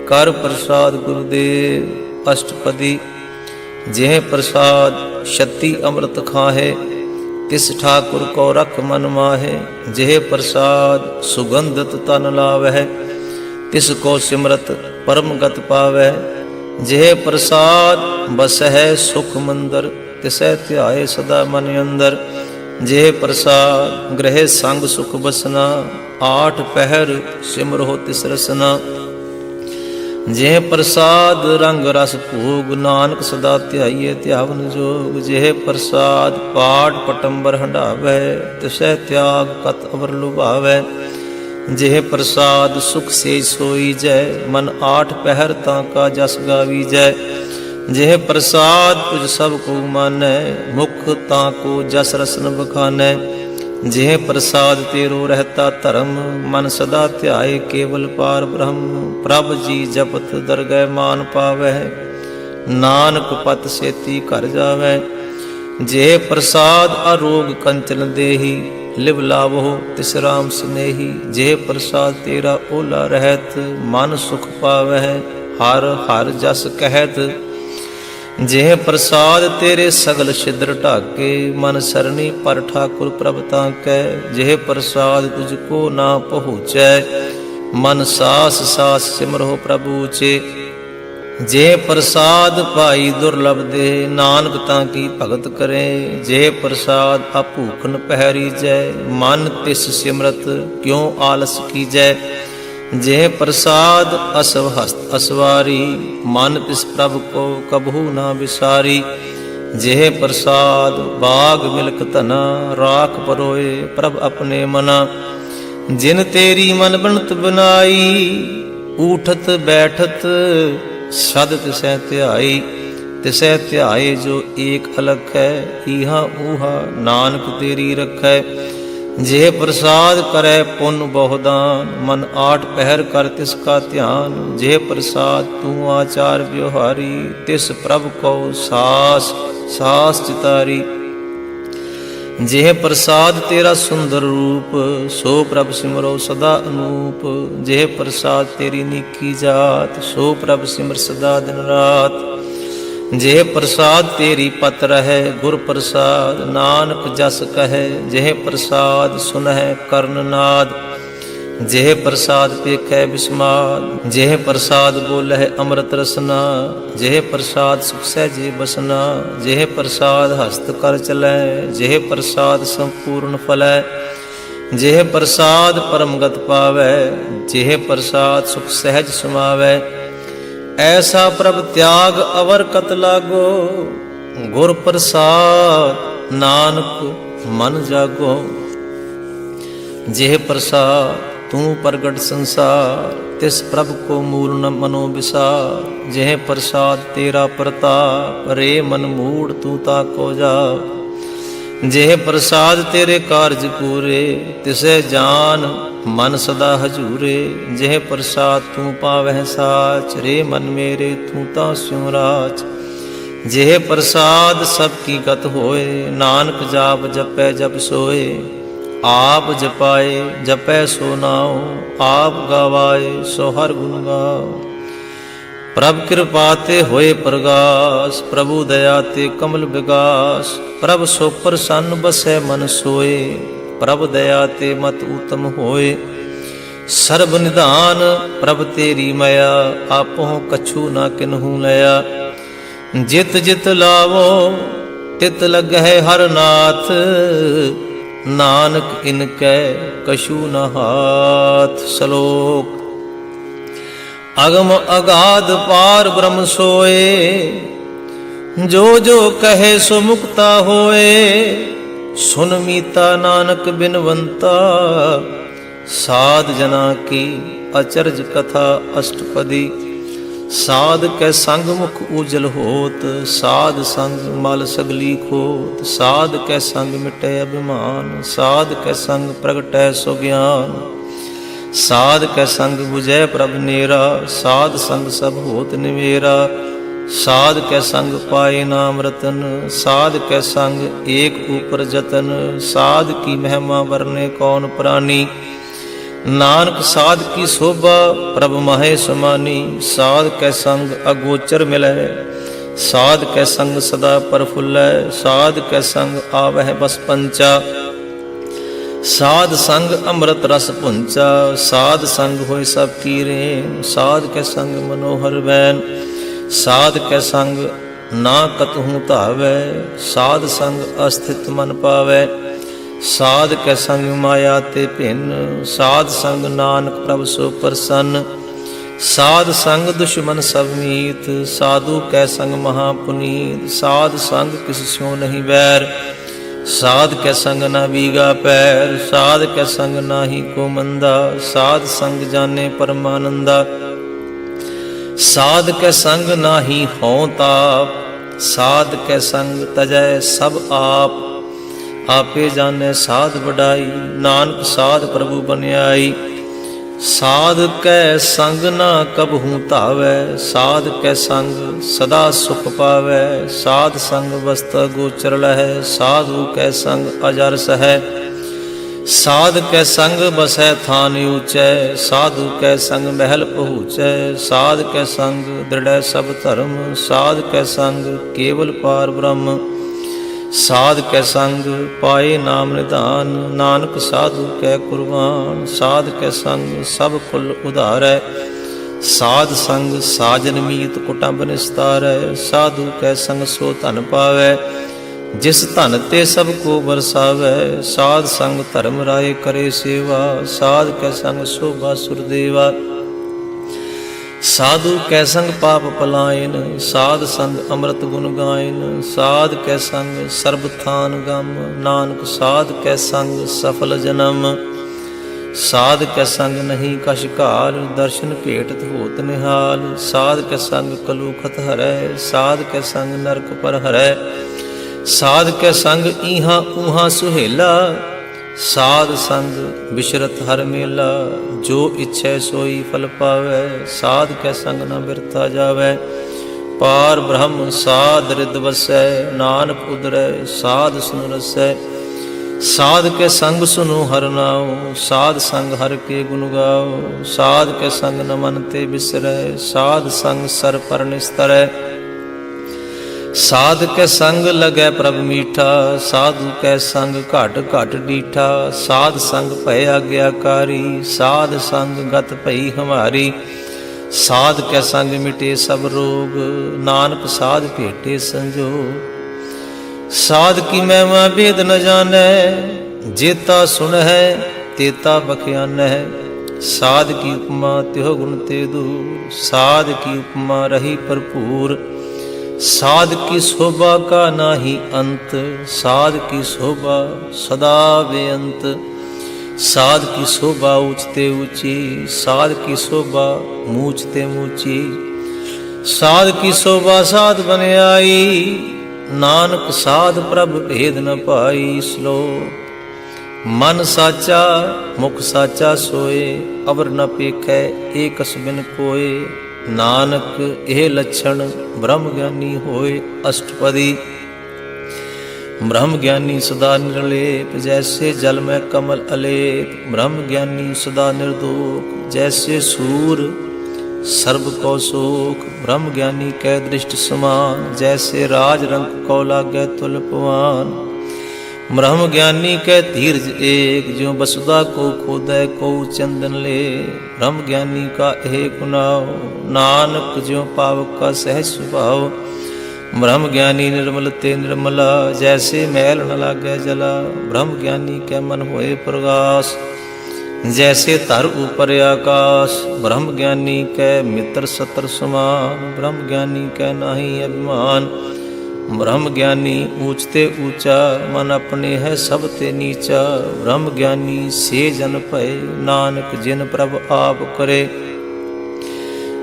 कर प्रसाद गुरुदेव। अष्टपदी। जेह प्रसाद शक्ति अमृत खाहे, तिस ठाकुर को रख मन माहे। जेह प्रसाद सुगंधत तन लावै, तिस को सिमरत परम गत पावै। जेह प्रसाद बसह सुख मंदर, तिसै ध्याए सदा मन अंदर। जेह प्रसाद ग्रह संग सुख बसना, आठ पहर सिमरो तिस रसना। जेह प्रसाद रंग रस भोग, नानक सदा ध्याइए ध्यावन जोग। जेह प्रसाद पाठ पटंबर हंडावै, तिसै त्याग कत अवर लुभावै। जेह प्रसाद सुख से सोई जय, मन आठ पहर ताका जस गावी जय। जेह प्रसाद तुझ सब को मानै, मुख ताको जस रसन बखानै। जेह प्रसाद तेरो रहता धर्म, मन सदा ध्याए केवल पार ब्रह्म। प्रभ जी जपत दरगह मान पावै, नानक पत सेती घर जावै। जेह प्रसाद अरोग कंचन देही, लिव लावो तिस राम स्नेही। जेह प्रसाद तेरा ओला रहत, मन सुख पावै हर हर जस कहत। जेह प्रसाद तेरे सगल छिद्र ढाके, मन सरनी पर ठाकुर प्रभ ताकै। जेह प्रसाद तुझको ना पहुँचै, मन सास सास सिमरो प्रभु चे। जेह प्रसाद पाई दुर्लभ दे, नानक ताकी भगत करे। जेह प्रसाद अभूखन पहरी जय, मन तिस सिमरत क्यों आलस कीजै। जेह प्रसाद असव हस्त असवारी, मन तिस प्रभ को कबहू ना विसारी। जेह प्रसाद बाग मिलक धना, राख परोए प्रभ अपने मना। जिन तेरी मन बनत बनाई, ऊठत बैठत सद तिसै ध्याई। तिसै ध्याए जो एक अलख है, इहा ऊहा नानक तेरी रखै। जेह प्रसाद करे पुन बहुदान, मन आठ पहर कर तिसका ध्यान। जेह प्रसाद तू आचार व्यवहारी, तिस प्रभ को सास सास चितारी। जेह प्रसाद तेरा सुंदर रूप, सो प्रभ सिमरो सदा अनूप। जेह प्रसाद तेरी निकी जात, सो प्रभ सिमर सदा दिन रात। जेह प्रसाद तेरी पत रहे गुर प्रसाद, नानक जस कहे जेह प्रसाद सुनह कर्णनाद। जेह प्रसाद पेखै बिस्माद, जेह प्रसाद बोलह अमृत रसना। जेह प्रसाद सुख सहजे बसना, जेह प्रसाद हस्त कर चलै। जेह प्रसाद संपूर्ण फलै, जेह प्रसाद परमगत पावै। जेह प्रसाद सुख सहज समावै, ऐसा प्रभ त्याग अवर कत लागो। गुर प्रसाद नानक मन जागो, जेह प्रसाद तू प्रगट संसार। तिस प्रभ को मूल न मनो विसार, जेह प्रसाद तेरा प्रताप। रे मन मूड तू ताको जा, जेह प्रसाद तेरे कारज पूरे। तिसे जान मन सदा हजूरे, जेह प्रसाद तू पावह साच। रे मन मेरे तू ता स्यों राच, जेह प्रसाद सब की गत होए। नानक जाप जपै जप सोए, आप जपाए जपै सो नाओ। आप गवाए सो हर गुण गाओ, प्रभ कृपा ते होए प्रगास। प्रभु दया ते कमल विगास, प्रभ सो प्रसन्न बसै मन सोए। प्रभ दया ते मत उत्तम होए, सर्ब निधान प्रभ तेरी मया। आपो कछु ना किन्हू लया, जित जित लावो तित लगै हर नाथ। नानक इनकै कछु न हाथ। श्लोक अगम अगाध पार ब्रह्म सोए, जो जो कहे सो मुक्ता होए। सुन मीता नानक बिनवंता, साध जना की अचरज कथा अष्टपदी। साध कै संग मुख उजल होत, साध संग मल सगली खोत। साध कै संग मिटै अभिमान, साध कै संग प्रगटै सो ज्ञान। साध कै संग बुझै प्रभ नेरा, साध संग सब होत निवेरा। साध कै संग पाए नाम रतन, साध कै संग एक ऊपर जतन। साध की महिमा वर्णे कौन प्राणी, नानक साध की शोभा प्रभ महे समानी। साध कै संग अगोचर मिलै, साध कै संग सदा प्रफुल्लै। साध कै संग आवह बस पंचा, साध संग अमृत रस पुंचा। साध संग होय सब कीरे, साध कै संग मनोहर बैन। साध कै संग ना कतहूँ धावै, साध संग अस्थित मन पावै। साध कै संग माया ते भिन्न, साध संग नानक प्रभ सो प्रसन्न। साध संग दुश्मन सब मीत, साधु कै संग महापुनीत। साध संग किस स्यों नहीं बैर, साध कै संग ना बीगा पैर। साध कै संग नाही को मंदा, साध संग जाने परमानंदा। साध कै संग नाही हों ताप, साध कै संग तजै सब आप। आपे जाने साध बढ़ाई, नानक साध प्रभु बन्याई। साध कै संग ना कबहूँ धावै, साध कै संग सदा सुख पावै। साध संग वस्त गोचर लहै, साधु कै संग अजर सहै। साध कै संग बसै थान ऊँचै, साधु कै संग महल पहुँचै। साध कै संग दृढ़ सब धर्म, साध कै संग केवल पार ब्रह्म। साध कै संग पाए नाम निधान, नानक साधु कै कुर्बान। साध कै संग सब कुल उधारै, साध संग साजन मीत कुटुंब निस्तारै। साधु कै संग सो धन पावै, जिस धन ते सब को बरसावै। साध संग धर्म राय करे सेवा, साध कै संग शोभा सुरदेवा। साधु कै संग पाप पलायन, साध संग अमृत गुण गायन। साध कै संग सर्ब थान गम, नानक साध कै संग सफल जन्म। साध कै संग नहीं कछ काल, दर्शन भेटत होत निहाल। साध कै संग कलूखत हरै, साध कै संग नरक पर हरै। साध कै संग ईहा ऊहा सुहेला, साध संग बिशरत हर मेला। जो इच्छै सोई फल पावै, साध कै संग न बिरथा जावै। पार ब्रह्म साध रिद वसै, नानक उदरै साध सुन रसै। साध के संग सुनो हर नाओ, साध संग हर के गुण गाओ। साध के संग न मन ते बिसरै, साध संग सर पर निस्तरै। साध कै संग लगै प्रभ मीठा, साधु कै संग घट घट डीठा। साध संग भय आज्ञाकारी, साध संग गत भई हमारी। साध कै संग मिटे सब रोग, नानक साध भेटे संजोग। साध की महिमा भेद न जानै, जेता सुन है तेता बख्यान है। साध की उपमा त्यों गुण ते दूर, साध की उपमा रही भरपूर। साध की शोभा का नाही अंत, साध की शोभा सदा बेअंत। साध की शोभा ऊंचते ऊंची, साध की शोभा मूचते मूची। साध की शोभा साध बन आई, नानक साध प्रभ भेद न पाई। श्लोक मन साचा मुख साचा सोए, अवर न पेखै एकस बिन कोय। नानक एह लक्षण ब्रह्म ज्ञानी होए। अष्टपदी ब्रह्म ज्ञानी सदा निर्लेप, जैसे जल में कमल अलेप। ब्रह्म ज्ञानी सदा निर्दोष, जैसे सूर सर्व को शोक। ब्रह्म ज्ञानी कै दृष्टि समान, जैसे राज रंग को लागै तुल पवान। ब्रह्म ज्ञानी कै धीरज एक, ज्यों वसुधा को खोदै को चंदन ले। ब्रह्म ज्ञानी का एक गुनाव, नानक ज्यों पावक का सहज स्वभाव। ब्रह्म ज्ञानी निर्मल ते निर्मला, जैसे मैल न लागै जला। ब्रह्म ज्ञानी कै मन होए प्रगास, जैसे धर ऊपर आकाश। ब्रह्म ज्ञानी कै मित्र सत्र समान, ब्रह्म ज्ञानी कै नाही अभिमान। ब्रह्म ज्ञानी ऊंचते ऊंचा, मन अपने है सब ते नीचा। ब्रह्म ज्ञानी से जन भय, नानक जिन प्रभ आप करे।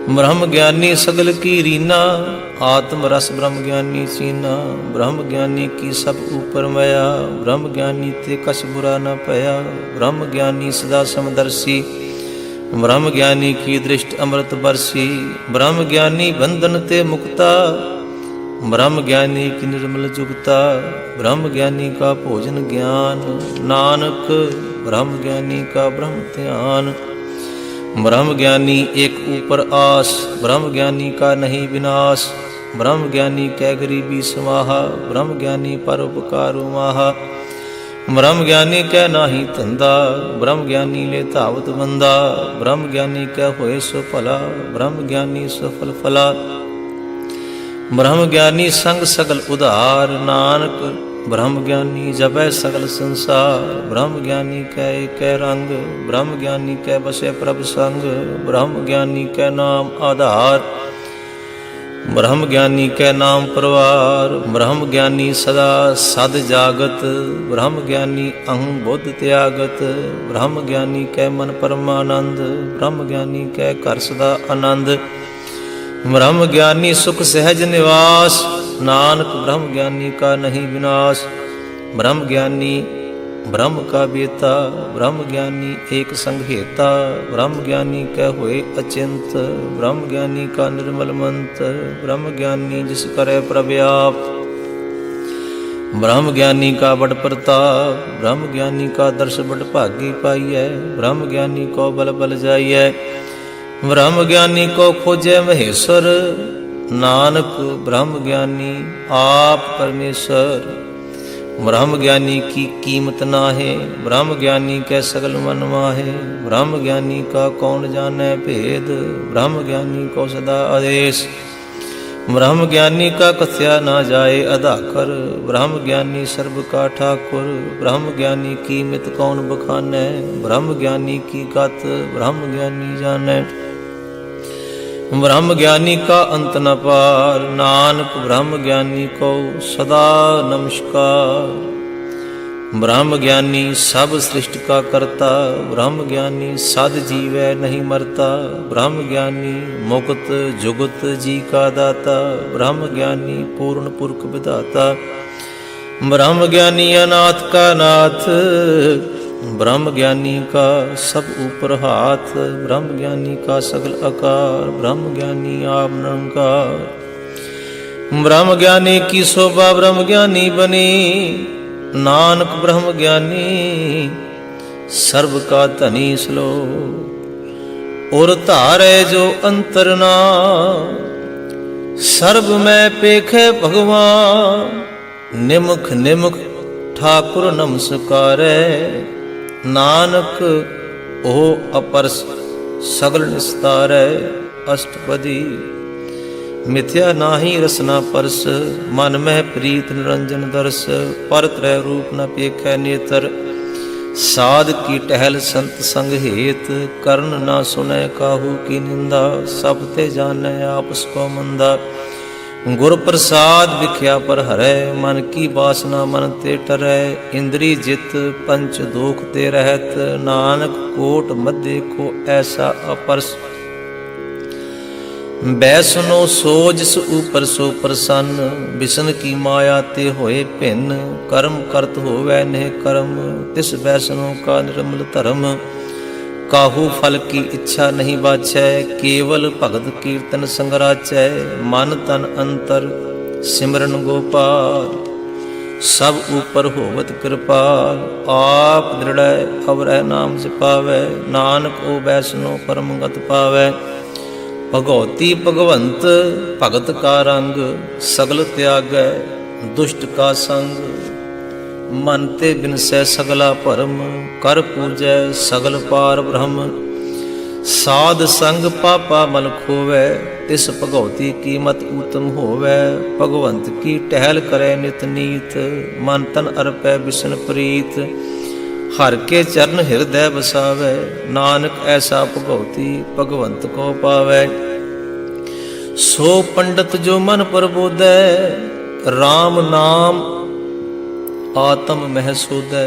ब्रह्म ज्ञानी सगल की रीना, आत्म रस ब्रह्म ज्ञानी चीना। ब्रह्म ज्ञानी की सब ऊपर मया, ब्रह्म ज्ञानी ते कछ बुरा न पया। ब्रह्म ज्ञानी सदा समदर्शी, ब्रह्म ज्ञानी की दृष्टि अमृत बरसी। ब्रह्म ज्ञानी बंधन ते मुक्ता, ब्रह्म ज्ञानी की निर्मल जुगता। ब्रह्म ज्ञानी का भोजन ज्ञान, नानक ब्रह्म ज्ञानी का ब्रह्म ध्यान। ब्रह्म ज्ञानी एक ऊपर आस, ब्रह्म ज्ञानी का नहीं विनाश। ब्रह्म ज्ञानी कै गरीबी समाहा, ब्रह्म ज्ञानी पर उपकार माहा। ब्रह्म ज्ञानी कै नाही धंधा, ब्रह्म ज्ञानी ले धावत बंदा। ब्रह्म ज्ञानी कै होए सो भला, ब्रह्म ज्ञानी सफल फला। ब्रह्म ज्ञानी संग सगल उधार, नानक ब्रह्म ज्ञानी जपै सगल संसार। ब्रह्म ज्ञानी कै कै रंग, ब्रह्म ज्ञानी कै बसे प्रभ संग। ब्रह्म ज्ञानी कै नाम आधार, ब्रह्म ज्ञानी कै नाम परवार। ब्रह्म ज्ञानी सदा सद जागत, ब्रह्म ज्ञानी अहं बुद्ध त्यागत। ब्रह्म ज्ञानी कै मन परमानंद, ब्रह्म ज्ञानी कै घर सदा आनंद। ब्रह्म ज्ञानी सुख सहज निवास, नानक ब्रह्म ज्ञानी का नहीं विनाश। ब्रह्म ज्ञानी ब्रह्म का बेता, ब्रह्म ज्ञानी एक संग हेता। ब्रह्म ज्ञानी कै होए अचिंत, ब्रह्म ज्ञानी का निर्मल मंत्र। ब्रह्म ज्ञानी जिस करे प्रव्याप, ब्रह्म ज्ञानी का बड़ प्रताप। ब्रह्म ज्ञानी का दर्श बड़ भागी पाइयै, ब्रह्म ज्ञानी को बल बल जाइयै। ब्रह्म ज्ञानी को खोजे महेश्वर, नानक ब्रह्म ज्ञानी आप परमेश्वर। ब्रह्म ज्ञानी की कीमत ना है, ब्रह्म ज्ञानी कै सगल मन माहे। ब्रह्म ज्ञानी का कौन जाने भेद, ब्रह्म ज्ञानी को सदा आदेश। ब्रह्म ज्ञानी का कथ्या ना जाए अधाकर, ब्रह्म ज्ञानी सर्व का ठाकुर। ब्रह्म ज्ञानी की मित कौन बखानै, ब्रह्म ज्ञानी की गत ब्रह्म ज्ञानी जानै। ब्रह्म ज्ञानी का अंत न पार, नानक ब्रह्म ज्ञानी को सदा नमस्कार। ब्रह्म ज्ञानी सब सृष्टि का करता, ब्रह्म ज्ञानी सद जीवै नहीं मरता। ब्रह्म ज्ञानी मुक्त जुगत जी का दाता, ब्रह्म ज्ञानी पूर्ण पुरख विधाता। ब्रह्म ज्ञानी अनाथ का नाथ, ब्रह्म ज्ञानी का सब ऊपर हाथ। ब्रह्म ज्ञानी का सगल आकार, ब्रह्म ज्ञानी आप निरंकार। ब्रह्म ज्ञानी की शोभा ब्रह्म ज्ञानी बनी, नानक ब्रह्म ज्ञानी सर्व का धनी। श्लोक और धारे जो अंतर ना, सर्ब में पेखे भगवान, निमुख निमुख ठाकुर नमस्कारै। नानक ओ अपरस सगल निस्तारै। अष्टपदी। मिथ्या नाही रसना परस, मन में प्रीत निरंजन दर्श। पर त्रय रूप न पेखै नेतर, साध की टहल संत संग हेत। कर्ण ना सुनै काहू की निंदा, सब ते जानै आपस को मंदा। गुर प्रसाद विख्या पर हरै, मन की वासना मन ते टरै। इंद्री जित पंच दोख ते रहत, नानक कोट मध्य को ऐसा अपरस। बैसनो सो जिस ऊपर सो प्रसन्न, बिसन की माया ते होए भिन्न। कर्म करत होवै नेह कर्म, तिस बैसनो का निर्मल धर्म। काहू फल की इच्छा नहीं बाछै, केवल भगत कीर्तन संगराचै। मन तन अंतर सिमरन गोपाल, सब ऊपर होवत कृपाल। आप दृढ़ अवरह नाम जपावै, नानक ओ बैसनो परम गत पावै। भगवती भगवंत भगत का रंग, सगल त्यागै दुष्ट का संग। मन ते बिनसै सगला भरम, कर पूजै सगल पार ब्रह्म। साध संग पापा मल खोवै, तिस भगवती की मत उत्तम होवै। भगवंत की टहल करे नित नीत, मन तन अर्पै बिसन प्रीत। हर के चरण हृदय बसावै, नानक ऐसा भगवती भगवंत को पावै। सो पंडित जो मन प्रबोधै, राम नाम आत्म मह सोधै।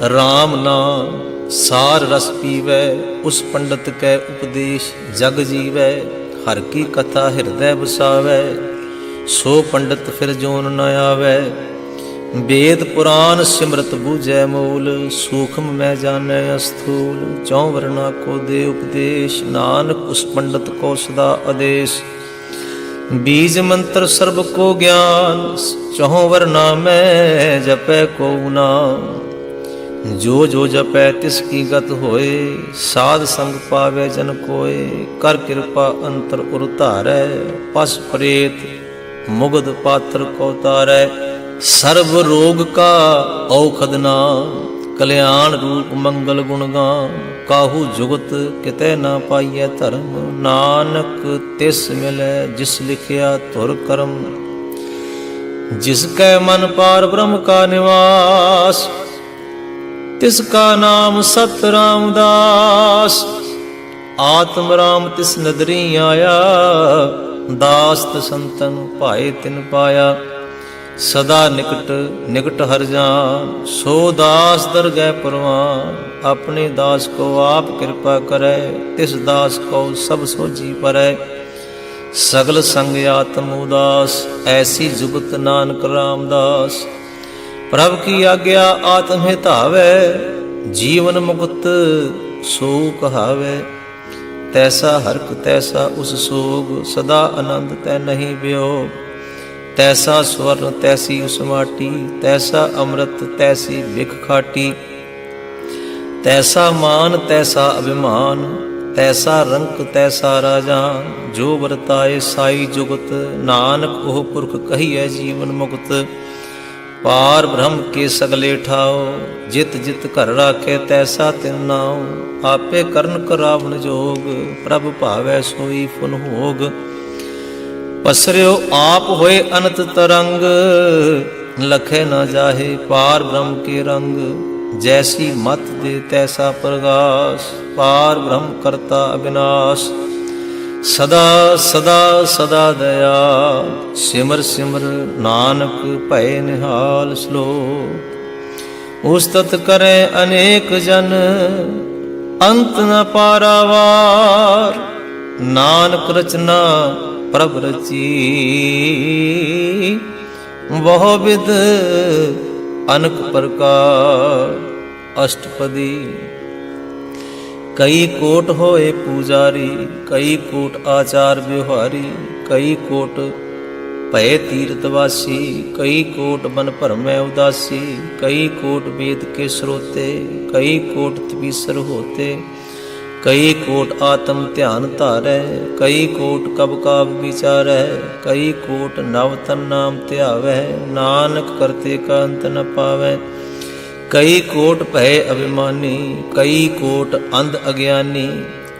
राम नाम सार रस पीवै, उस पंडित कै उपदेश जग जीवै। हर की कथा हृदय बसावै, सो पंडित फिर जोन न आवै। वेद पुराण सिमरत बूझै मूल, सूक्ष्म मैं जानै स्थूल। चौं वर्णा को दे उपदेश, नानक उस पंडित को सदा आदेश। बीज मंत्र सर्ब को ज्ञान, चौं वर्णा में जपै को नाम। जो जो जपै तिसकी गत होए, साध संग पावे जन कोय। कर कृपा अंतर उर धारै, पस प्रेत मुगध पात्र को तारै। सर्व रोग का औखद नाम, कल्याण रूप मंगल गुण गान। काहू जुगत कितै ना पाइयै धर्म, नानक तिस मिलै जिस लिखिया धुर कर्म। जिसकै मन पार ब्रह्म का निवास, तिसका नाम सत रामदास। आत्म राम तिस नदरी आया, दास संतन भाए तिन पाया। सदा निकट निकट हर जान, सो दास दरगह परवान। अपने दास को आप कृपा करे, तिस दास को सब सोझी परै। सगल संग आत्म उदास, ऐसी जुगत नानक रामदास। प्रभु की आज्ञा आत्म हितावै, जीवन मुक्त सो कहावै। तैसा हरक तैसा उस सोग, सदा आनंद तै नहीं वियोग। तैसा स्वर्ण तैसी उस माटी, तैसा अमृत तैसी बिख खाटी। तैसा मान तैसा अभिमान, तैसा रंक तैसा राजान। जो वर्ताए साई जुगत, नानक ओह पुरख कहिए जीवन मुक्त। पार ब्रह्म के सगले ठाओ, जित जित कर राखे तैसा तिन नाओ। आपे करन करावन जोग, प्रभ भावै सोई फुन होग। पसर्यो आप होए अनंत तरंग, लखे न जाहे पार ब्रह्म के रंग। जैसी मत दे तैसा प्रकाश, पार ब्रह्म करता अविनाश। सदा सदा सदा दयाल, सिमर सिमर नानक भय निहाल। श्लोक। उस्तत करे अनेक जन, अंत न पारावार। नानक रचना प्रभ रची, वह विद अनक प्रकार। अष्टपदी। कई कोट होए पूजारी, कई कोट आचार व्यवहारी। कई कोट भय तीर्थवासी, कई कोट बन भरमै उदासी। कई कोट वेद के स्रोते, कई कोट तपीसर होते। कई कोट आत्म ध्यान धारै, कई कोट कब काब विचारै, कई कोट नव तन नाम ध्यावै, नानक करते का अंत न पावै। कई कोट भय अभिमानी, कई कोट अंध अज्ञानी,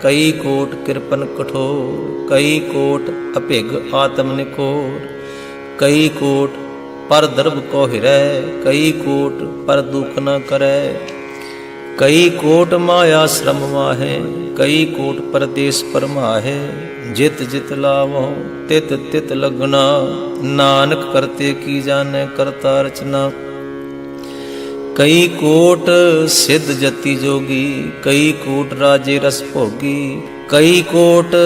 कई कोट कृपन कठोर, कई कोट अभिग आत्म निकोर, कई कोट पर दर्भ को हिरै, कई कोट पर दुख न करै, कई कोट माया श्रम माहे, कई कोट परदेश परमाहे, जित जित लावो तित तित लगना, नानक करते की जाने करता रचना। कई कोट सिद्ध जति जोगी, कई कोट राजे रस भोगी, कई कोट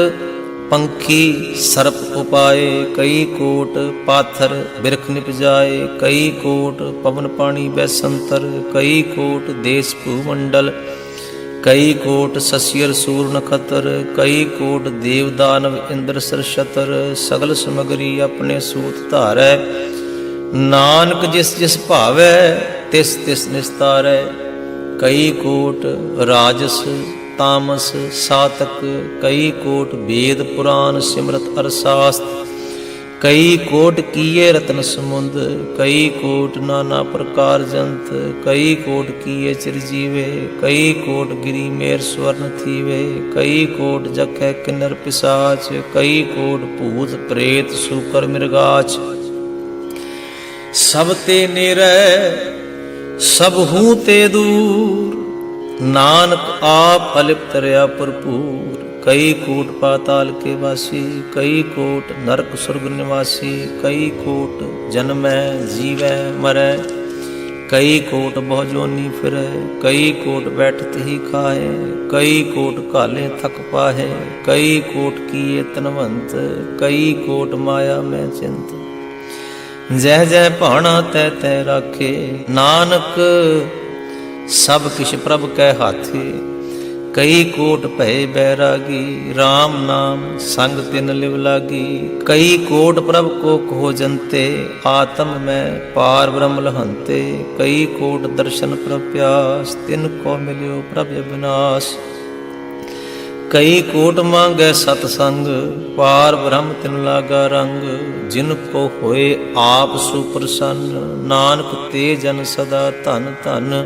पंखी सर्प उपाए, कई कोट पाथर बिरख निपजाए, कई कोट पवन पानी बैसंतर, कई कोट देश भूमंडल, कई कोट सस्यर सूर नखतर, कई कोट देव दानव इंद्र सरशतर, सगल समगरी अपने सूत धारै, नानक जिस जिस भावै तिस तिस निस्तारै। कई कोट राजस तामस सातक, कई कोट वेद पुराण सिमरत अरशास्त्र, कई कोट किए रत्न समुंद, कई कोट नाना प्रकार जंत, कई कोट किए चिरजीवे, कई कोट गिरी मेर स्वर्ण थीवे, कई कोट जखै किन्नर पिशाच, कई कोट भूत प्रेत सूकर मृगाच, सब ते नेरै सब हूँ ते दूर, नानक आप अलिप्त रया भरपूर। कई कोट पाताल के वासी, कई कोट नरक स्वर्ग निवासी, कई कोट जन्मै जीवै मरै, कई कोट बहुजोनी फिरै, कई कोट बैठत ही खाए, कई कोट काले थक पाहे, कई कोट किए तनवंत, कई कोट माया में चिंत, जह जह भाणा तह तह राखे, नानक सब किश प्रभ कै हाथे। कई कोट भय बैरागी, राम नाम संग तिन लिव लागी, कई कोट प्रभ को कहो जनते, आत्म में पार ब्रह्म लहंते, कई कोट दर्शन प्रभ प्यास, तिन को मिल्यो प्रभ अविनाश, कई कोट मांगै सतसंग, पार ब्रह्म तिन लागा रंग, जिनको होए आप सुप्रसन्न, नानक ते जन सदा धन धन।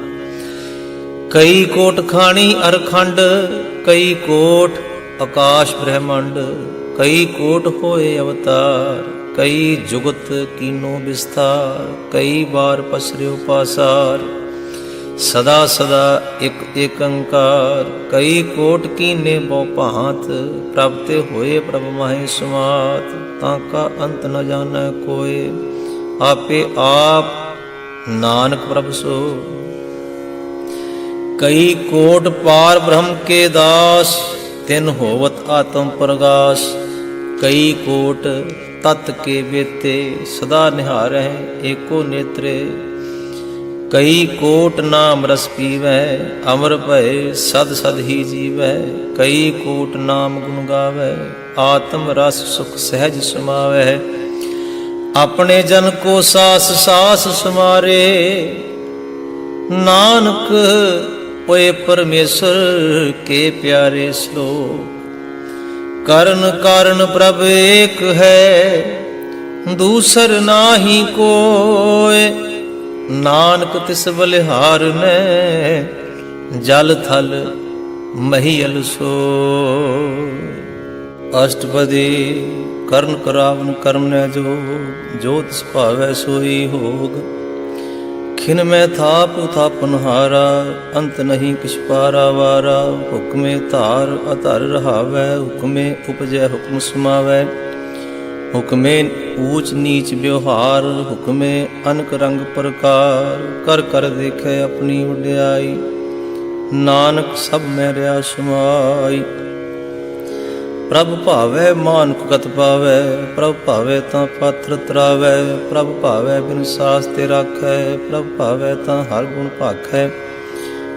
कई कोट खाणी अरखंड, कई कोट आकाश ब्रह्मंड, कई कोट होए अवतार, कई जुगत कीनो विस्तार, कई बार पसर्यो पासार, सदा सदा एक एकंकार, कई कोट कीने बहु भांत, प्रभ ते होए प्रभ माहे सुमात, ताका अंत न जानै कोय, आपे आप नानक प्रभ सो। कई कोट पार ब्रह्म के दास, तिन होवत आत्म प्रगास, कई कोट तत् के बेते, सदा निहारै एको नेत्रे, कई कोट नाम रस पीवै, अमर भय सद सद ही जीवै, कई कोट नाम गुण गावै, आत्म रस सुख सहज समावै, अपने जन को सास सास समारे, नानक ओए परमेश्वर के प्यारे श्लोक। करण कारण प्रभ एक है, दूसर नाहि कोय, नानक तिस बलिहार ने, जल थल महियल सो। अष्टपदी कर्ण करावन कर्म न जोग, जो तिस भावै सोई होग, खिन में थाप थापन हारा, अंत नहीं किछ पारा वारा, हुक्मे धार अधर रहावै, हुक्मे उपजै हुक्म समावै, हुक्मे ऊच नीच व्यवहार, हुक्मे अनक रंग प्रकार, कर कर देखे अपनी उड्याई, नानक सब में रहा समाई। प्रभ भावै मानुख गत पावै, प्रभ भावै तां पात्र तरावै, प्रभ भावै बिन सास ते राखै, प्रभ भावै तां हर गुण भाखै,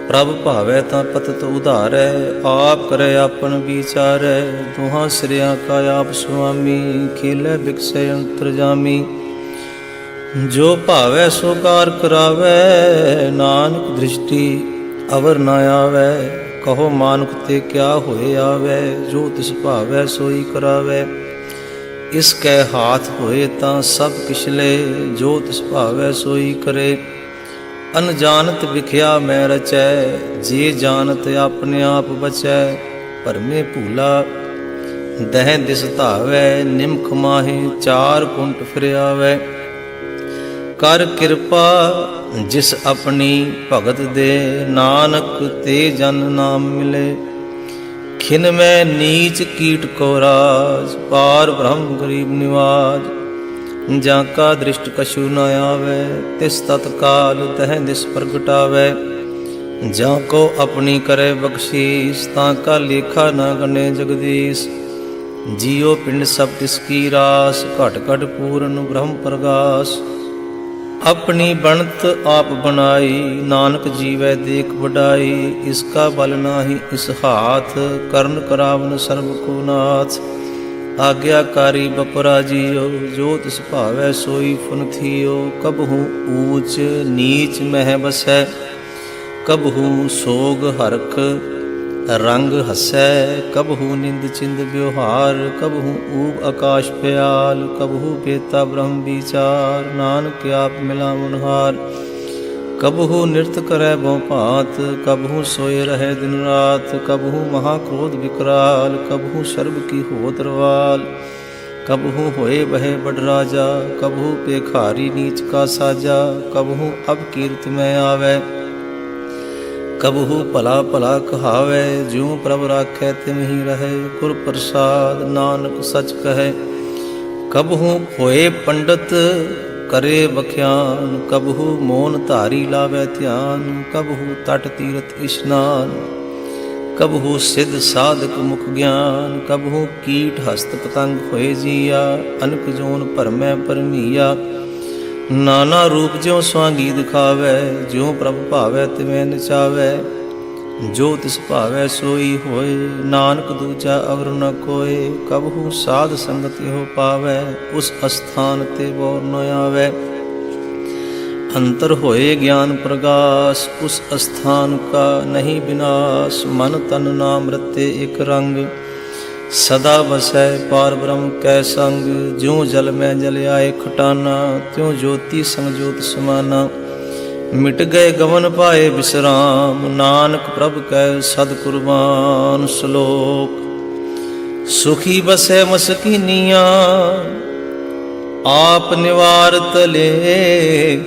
प्रभ भावै तां पतत उधारै, आप करे आपन विचारै, दुहां सिरिया का आप स्वामी, खेलै बिकसै अंतरजामी, जो भावै सो कार करावै, नानक दृष्टि अवर न आवै, ਕਹੋ ਮਾਨੁਖ ਤੇ ਕਿਆ ਹੋਏ ਆਵੈ, ਜੋ ਤਿਸ ਭਾਵੈ ਸੋਈ ਕਰਾਵੈ। ਇਸ ਕੈ ਹਾਥ ਹੋਏ ਤਾਂ ਸਭ ਕਿਛ ਲੈ, ਜੋ ਤਿਸ ਭਾਵੈ ਸੋਈ ਕਰੇ। ਅਨਜਾਨਤ ਵਿਖਿਆ ਮੈਂ ਰਚੈ, ਜੇ ਜਾਣਤ ਆਪਣੇ ਆਪ ਬਚੈ। ਭਰਮੇ ਭੂਲਾ ਦਹਿ ਦਿਸ ਧਾਵੈ, ਨਿਮਖ ਮਾਹੇ ਚਾਰ ਕੁੰਟ ਫਿਰ ਆਵੈ। ਕਰ ਕਿਰਪਾ ਜਿਸ ਆਪਣੀ ਭਗਤ ਦੇ, ਨਾਨਕ ਤੇ ਜਨ ਨਾਮ ਮਿਲੇ। ਖਿਨ ਮੈਂ ਨੀਚ ਕੀਟ ਕੋ ਰਾਜ, ਪਾਰ ਬ੍ਰਹਮ ਗਰੀਬ ਨਿਵਾਜ। ਜਾਂ ਕਾ ਦ੍ਰਿਸ਼ਟ ਕਛੂ ਨ ਆਵੈ, ਤਿਸ ਤਤਕਾਲ ਤਹਿ ਦਿਸ ਪ੍ਰਗਟਾਵੈ। ਜਾਂ ਕੋ ਆਪਣੀ ਕਰੇ ਬਖਸ਼ੀਸ, ਤਾਂ ਕਾ ਲੇਖਾ ਨ ਗਣੇ ਜਗਦੀਸ਼। ਜੀਉ ਪਿੰਡ ਸਭ ਤਿਸ ਕੀ ਰਾਸ, ਘਟ ਘਟ ਪੂਰਨ ਬ੍ਰਹਮ ਪ੍ਰਗਾਸ। ਆਪਣੀ ਬਣਤ ਆਪ ਬਣਾਈ, ਨਾਨਕ ਜੀਵੈ ਦੇਖ ਵਡਾਈ। ਇਸ ਕਾ ਬਲ ਨਾਹੀ ਇਸ ਹਾਥ, ਕਰਨ ਕਰਾਵਨ ਸਰਬ ਕੋ ਨਾਥ। ਆਗਿਆਕਾਰੀ ਬਪਰਾ ਜੀਓ, ਜੋ ਤਿਸ ਭਾਵੈ ਸੋਈ ਫੁਨ ਥੀਓ। ਕਬਹੂ ਊਚ ਨੀਚ ਮਹਿ ਬਸੈ, ਕਬਹੂ ਸੋਗ ਹਰਖ ਰੰਗ ਹਸੈ। ਕਬਹੂ ਨਿੰਦ ਚਿੰਦ ਵਿਵਹਾਰ, ਕਬਹੂ ਊਬ ਆਕਾਸ਼ ਪਿਆਲ। ਕਬਹੂ ਬੇਤਾ ਬ੍ਰਹਮ ਵਿਚਾਰ, ਨਾਨਕ ਆਪ ਮਿਲਾਵਨ ਹਾਰ। ਕਬਹੂ ਨਿਰਤ ਕਰੈ ਬਹੁ ਭਾਂਤ, ਕਬਹੂ ਸੋਏ ਰਹੈ ਦਿਨ ਰਾਤ। ਕਬਹੂ ਮਹਾ ਕ੍ਰੋਧ ਵਿਕਰਾਲ, ਕਬਹੂ ਸਰਬ ਕੀ ਹੋਤ ਰਵਾਲ। ਕਬਹੂ ਹੋਏ ਬਹਿ ਬੜ ਰਾਜਾ, ਕਬਹੂ ਭੇਖਾਰੀ ਨੀਚ ਕਾ ਸਾਜਾ। ਕਬਹੂ ਅਬ ਕੀਰਤ ਮੈਂ ਆਵੈ, ਕਬਹੂ ਭਲਾ ਭਲਾ ਕਹਾਵੈ। ਜਿਉ ਪ੍ਰਭ ਰਾਖੈ ਤਿਮਹੀ ਰਹੈ, ਗੁਰ ਪ੍ਰਸਾਦ ਨਾਨਕ ਸਚ ਕਹੈ। ਕਬਹੂ ਹੋਏ ਪੰਡਤ ਕਰੇ ਬਖਿਆਨ, ਕਬਹੂ ਮੋਨ ਧਾਰੀ ਲਾਵੈ ਧਿਆਨ। ਕਬਹੂ ਤਟ ਤੀਰਥ ਇਸ਼ਨਾਨ, ਕਬਹੂ ਸਿਧ ਸਾਧਕ ਮੁਖ ਗਿਆਨ। ਕਬਹੂ ਕੀਟ ਹਸਤ ਪਤੰਗ ਹੋਏ ਜੀਆ, ਅਨਕ ਜੋਨ ਭਰਮੈ ਭਰਮੀਆ। ਨਾਨਾ ਰੂਪ ਜਿਉ ਸਵਾਂਗੀ ਦਿਖਾਵੈ, ਜਿਉ ਪ੍ਰਭ ਭਾਵੈ ਤਿਵੇਂ ਨਚਾਵੈ। ਜੋ ਤਿਸ ਭਾਵੈ ਸੋਈ ਹੋਏ, ਨਾਨਕ ਦੂਜਾ ਅਵਰ ਨ ਕੋਏ। ਕਬਹੂ ਸਾਧ ਸੰਗਤ ਇਹੋ ਪਾਵੈ, ਉਸ ਅਸਥਾਨ ਤੇ ਬੋ ਨ ਆਵੈ। ਅੰਤਰ ਹੋਏ ਗਿਆਨ ਪ੍ਰਗਾਸ, ਉਸ ਅਸਥਾਨ ਕਾ ਨਹੀਂ ਬਿਨਾਸ਼। ਮਨ ਤਨ ਨਾਮ ਰਤੇ ਇਕ ਰੰਗ, ਸਦਾ ਵਸੈ ਪਾਰ ਬ੍ਰਹਮ ਕੈ ਸੰਗ। ਜਿਉ ਜਲ ਮੈਂ ਜਲ ਆਏ ਖਟਾਨਾ, ਤਿਉ ਜੋਤੀ ਸੰਗ ਜੋਤ ਸਮਾਨਾ। ਮਿਟ ਗਏ ਗਵਨ ਪਾਏ ਬਿਸਰਾਮ, ਨਾਨਕ ਪ੍ਰਭ ਕੈ ਸਦ ਕੁਰਬਾਨ। ਸ਼ਲੋਕ। ਸੁਖੀ ਬਸੈ ਮਸਕੀਨੀਆਂ, ਆਪ ਨਿਵਾਰਤ ਲੇ।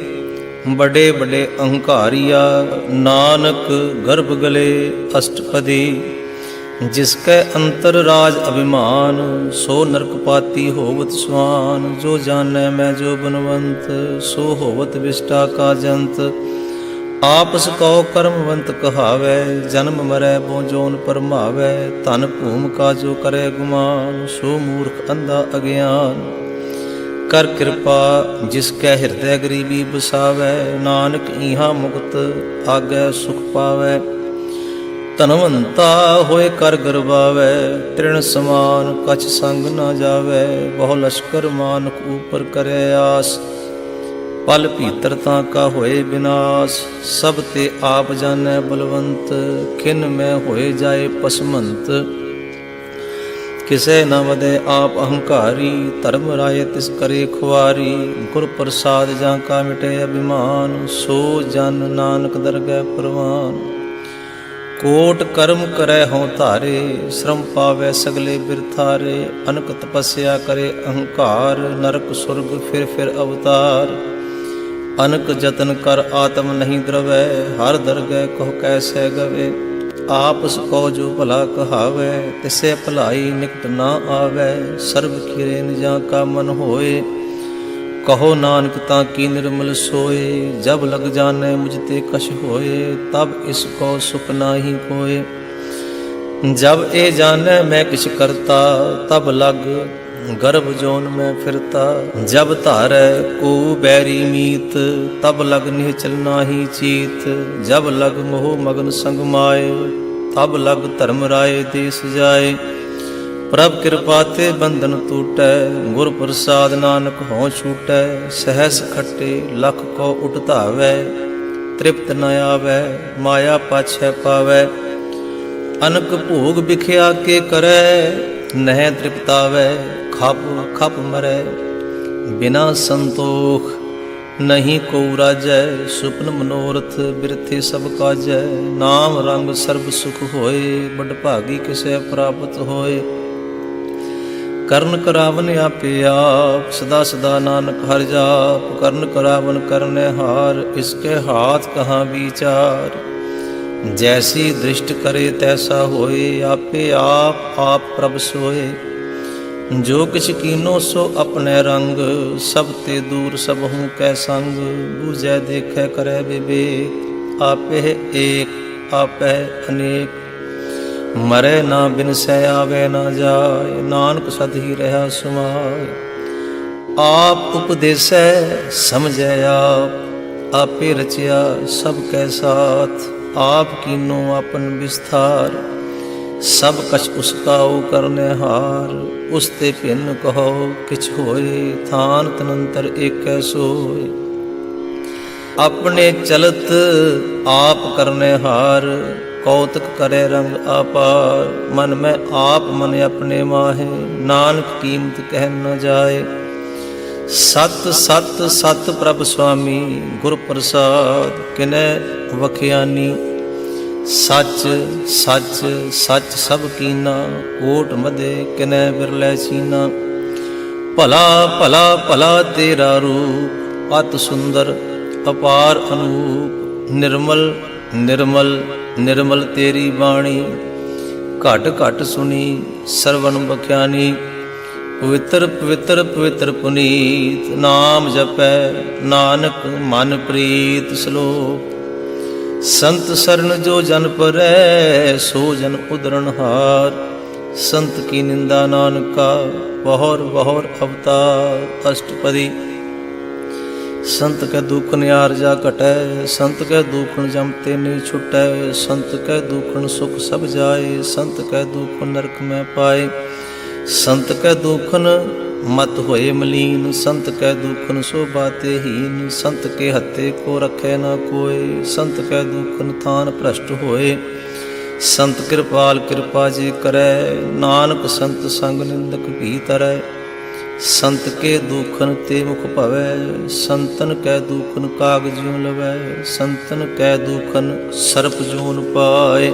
ਬੜੇ ਬੜੇ ਅਹੰਕਾਰੀਆ, ਨਾਨਕ ਗਰਭ ਗਲੇ ਅਸ਼ਟਪਦੀ। ਜਿਸ ਕੈ ਅੰਤਰ ਰਾਜ ਅਭਿਮਾਨ, ਸੋ ਨਰਕਪਾਤੀ ਹੋਵਤ ਸਵਾਨ। ਜੋ ਜਾਣੈ ਮੈਂ ਜੋ ਬਨਵੰਤ, ਸੋ ਹੋਵਤ ਵਿਸ਼ਟਾ ਕਾ ਜੰਤ। ਆਪਸ ਕਉ ਕਰਮਵੰਤ ਕਹਾਵੈ, ਜਨਮ ਮਰੈ ਬੋ ਜੋਨ ਪਰਮਾਵੈ। ਧਨ ਭੂਮ ਕਾ ਜੋ ਕਰੈ ਗੁਮਾਨ, ਸੋ ਮੂਰਖ ਅੰਧਾ ਅਗਿਆਨ। ਕਰ ਕਿਰਪਾ ਜਿਸ ਕੈ ਹਿਰਦੈ ਗਰੀਬੀ ਬਸਾਵੈ, ਨਾਨਕ ਈਹਾ ਮੁਕਤ ਆਗੈ ਸੁਖ ਪਾਵੈ। ਧਨਵੰਤਾ ਹੋਏ ਕਰ ਗਰਬਾਵੈ, ਤ੍ਰਿਣ ਸਮਾਨ ਕਛ ਸੰਗ ਨਾ ਜਾਵੈ। ਬਹੁ ਲਸ਼ਕਰ ਮਾਨਕ ਊਪਰ ਕਰੈ ਆਸ, ਪਲ ਭੀਤਰ ਤਾਂ ਕਾ ਹੋਏ ਬਿਨਾਸ਼। ਸਭ ਤੇ ਆਪ ਜਾਣੈ ਬਲਵੰਤ, ਖਿਨ ਮੈਂ ਹੋਏ ਜਾਏ ਪਸਮੰਤ। ਕਿਸੇ ਨ ਵਦੈ ਆਪ ਅਹੰਕਾਰੀ, ਧਰਮ ਰਾਏ ਤਿਸ ਕਰੇ ਖੁਆਰੀ। ਗੁਰ ਪ੍ਰਸਾਦ ਜਾਂ ਕਾ ਮਿਟੇ ਅਭਿਮਾਨ, ਸੋ ਜਨ ਨਾਨਕ ਦਰਗਹਿ ਪ੍ਰਵਾਨ। ਕੋਟ ਕਰਮ ਕਰੈ ਹਉ ਧਾਰੇ, ਸ਼ਰਮ ਪਾਵੈ ਸਗਲੇ ਬਿਰਥਾਰੇ। ਅਨਕ ਤਪੱਸਿਆ ਕਰੇ ਅਹੰਕਾਰ, ਨਰਕ ਸੁਰਗ ਫਿਰ ਫਿਰ ਅਵਤਾਰ। ਅਨਕ ਜਤਨ ਕਰ ਆਤਮ ਨਹੀਂ ਦਰਵੈ, ਹਰ ਦਰਗਹਿ ਕਹੁ ਕੈਸੈ ਗਵੇ। ਆਪਸ ਕੋ ਜੋ ਭਲਾ ਕਹਾਵੈ, ਤਿਸੈ ਭਲਾਈ ਨਿਕਟ ਨਾ ਆਵੈ। ਸਰਬ ਖਿਰੇ ਨਿਜਾਂ ਕਾ ਮਨ ਹੋਏ, ਕਹੋ ਨਾਨਕ ਤਾਂ ਕੀ ਨਿਰਮਲ ਸੋਏ। ਜਬ ਲਗ ਜਾਣੈ ਮੁਝ ਤੇ ਕਛ ਹੋਏ, ਤਬ ਇਸ ਕੋ ਸੁਖ ਨਾਹੀ ਕੋਏ। ਜਬ ਇਹ ਜਾਣੈ ਮੈਂ ਕਿਛ ਕਰਤਾ, ਤਬ ਲਗ ਗਰਭ ਜੋਨ ਮੈਂ ਫਿਰਤਾ। ਜਬ ਧਾਰੈ ਕੋ ਬੈਰੀ ਮੀਤ, ਤਬ ਲਗ ਨਿਹਚਲ ਨਾਹੀ ਚੀਤ। ਜਬ ਲਗ ਮੋਹ ਮਗਨ ਸੰਗ ਮਾਏ, ਤਬ ਲਗ ਧਰਮ ਰਾਏ ਦੇਸ ਜਾਏ। ਪ੍ਰਭ ਕਿਰਪਾ ਤੇ ਬੰਧਨ ਟੂਟੈ, ਗੁਰ ਪ੍ਰਸਾਦ ਨਾਨਕ ਹਉ ਛੂਟੈ। ਸਹਸ ਖੱਟੇ ਲਖ ਕੋ ਉਠ ਧਾਵੈ, ਤ੍ਰਿਪਤ ਨ ਆਵੈ ਮਾਇਆ ਪਾਛੈ ਪਾਵੈ। अनक भोग बिख्या के करे, नह तृप्तावै खप खप मरै। बिना संतोख नहीं को राजै, सुपन मनोरथ बिरथे सब काजै। नाम रंग सर्ब सुख होए, बड़ भागी किसे प्राप्त होए। करण करावन आपे आप, सदा सदा नानक हर जाप। करण करावन करने हार, इसके हाथ कहाँ विचार। जैसी दृष्ट करे तैसा होए, आपे आप प्रभ सोए। जो किछ कीनो सो अपने रंग, सब ते दूर सब हूँ कै संग। बूझै देखे करे विवेक, आपे एक आपे अनेक। मरे ना बिनसै आवे ना जाय, नानक सद ही रहा सुमाय। आप उपदेसै समझै आप, आपे रचिया सब कै साथ। आप कीनो अपन विस्तार, सब कछ उसका ओ करने हार। उसते भिन्न कहो किछ होए, थान तनंतर एक सोए। अपने चलत आप करने हार, कौतक करे रंग अपार। मन में आप मन अपने माहे, नानक कीमत कह न जाए। सत सत सत प्रभ स्वामी, गुर प्रसाद किनै वखियानी। सच सच सच सब कीना, कोट मदे किनै बिरलै चीना। भला भला भला तेरा रूप, अत सुंदर अपार अनूप। निर्मल निर्मल निर्मल तेरी बाणी, घट घट सुनी सरवण बख्यानी। पवित्र पवित्र पवित्र पुनीत, नाम जपै नानक मन प्रीत। श्लोक संत शरण जो जन परै, सो जन उदरण हार। संत की निंदा नानका, बहोर बहोर अवतार। अष्टपदी संत कै दुख नियारजा घटै, संत कै दुखन जमते नहीं छुटै। संत कै दुखन सुख सब जाए, संत कै दुख नरक में पाए। संत कै दुखन मत होए मलीन, संत कै दुखन सो बाते हीन। संत के हत्ते को रखे न कोय, संत कै दुखन थान भ्रष्ट होए। संत कृपाल कृपा जे करे, नानक संत संग निंदक भी तरै। संत के दुखन ते मुख भवै, संतन कै दुखन काग ज्यों लवै। संतन कै दुखन सर्प जोन पाए,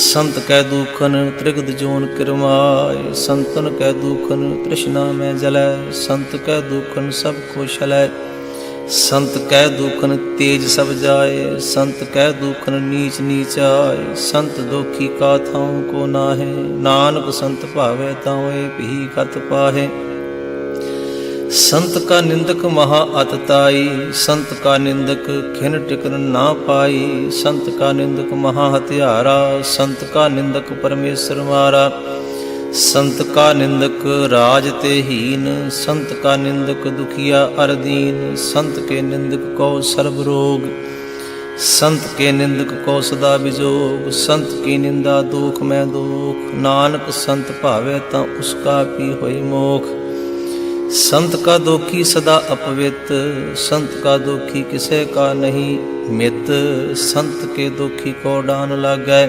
संत कै दुखन त्रिगद जोन किरमाय। संतन कै दुखन तृष्णा में जलै, संत कै दुखन सब को छलै। संत कै दुखन तेज सब जाए, संत कै दुखन नीच नीचाय। संत दोखी का थाऊं को नाहे, नानक संत भावै ताऊं भी खत पाहे। संत का निंदक महा अतताई, संत का निंदक खिन टिकन ना पाई। संत का निंदक महा हत्यारा, संत का निंदक परमेश्वर मारा। संत का निंदक राज ते हीन, संत का निंदक दुखिया अरदीन। संत के निंदक को सर्व रोग, संत के निंदक को सदा विजोग। संत की निंदा दुख में दुख, नानक संत भावे ता उसका भी होई मोख। संत का दोखी सदा अपवित, संत का दोखी किसे का नहीं मित। संत के दोखी को डान लागै,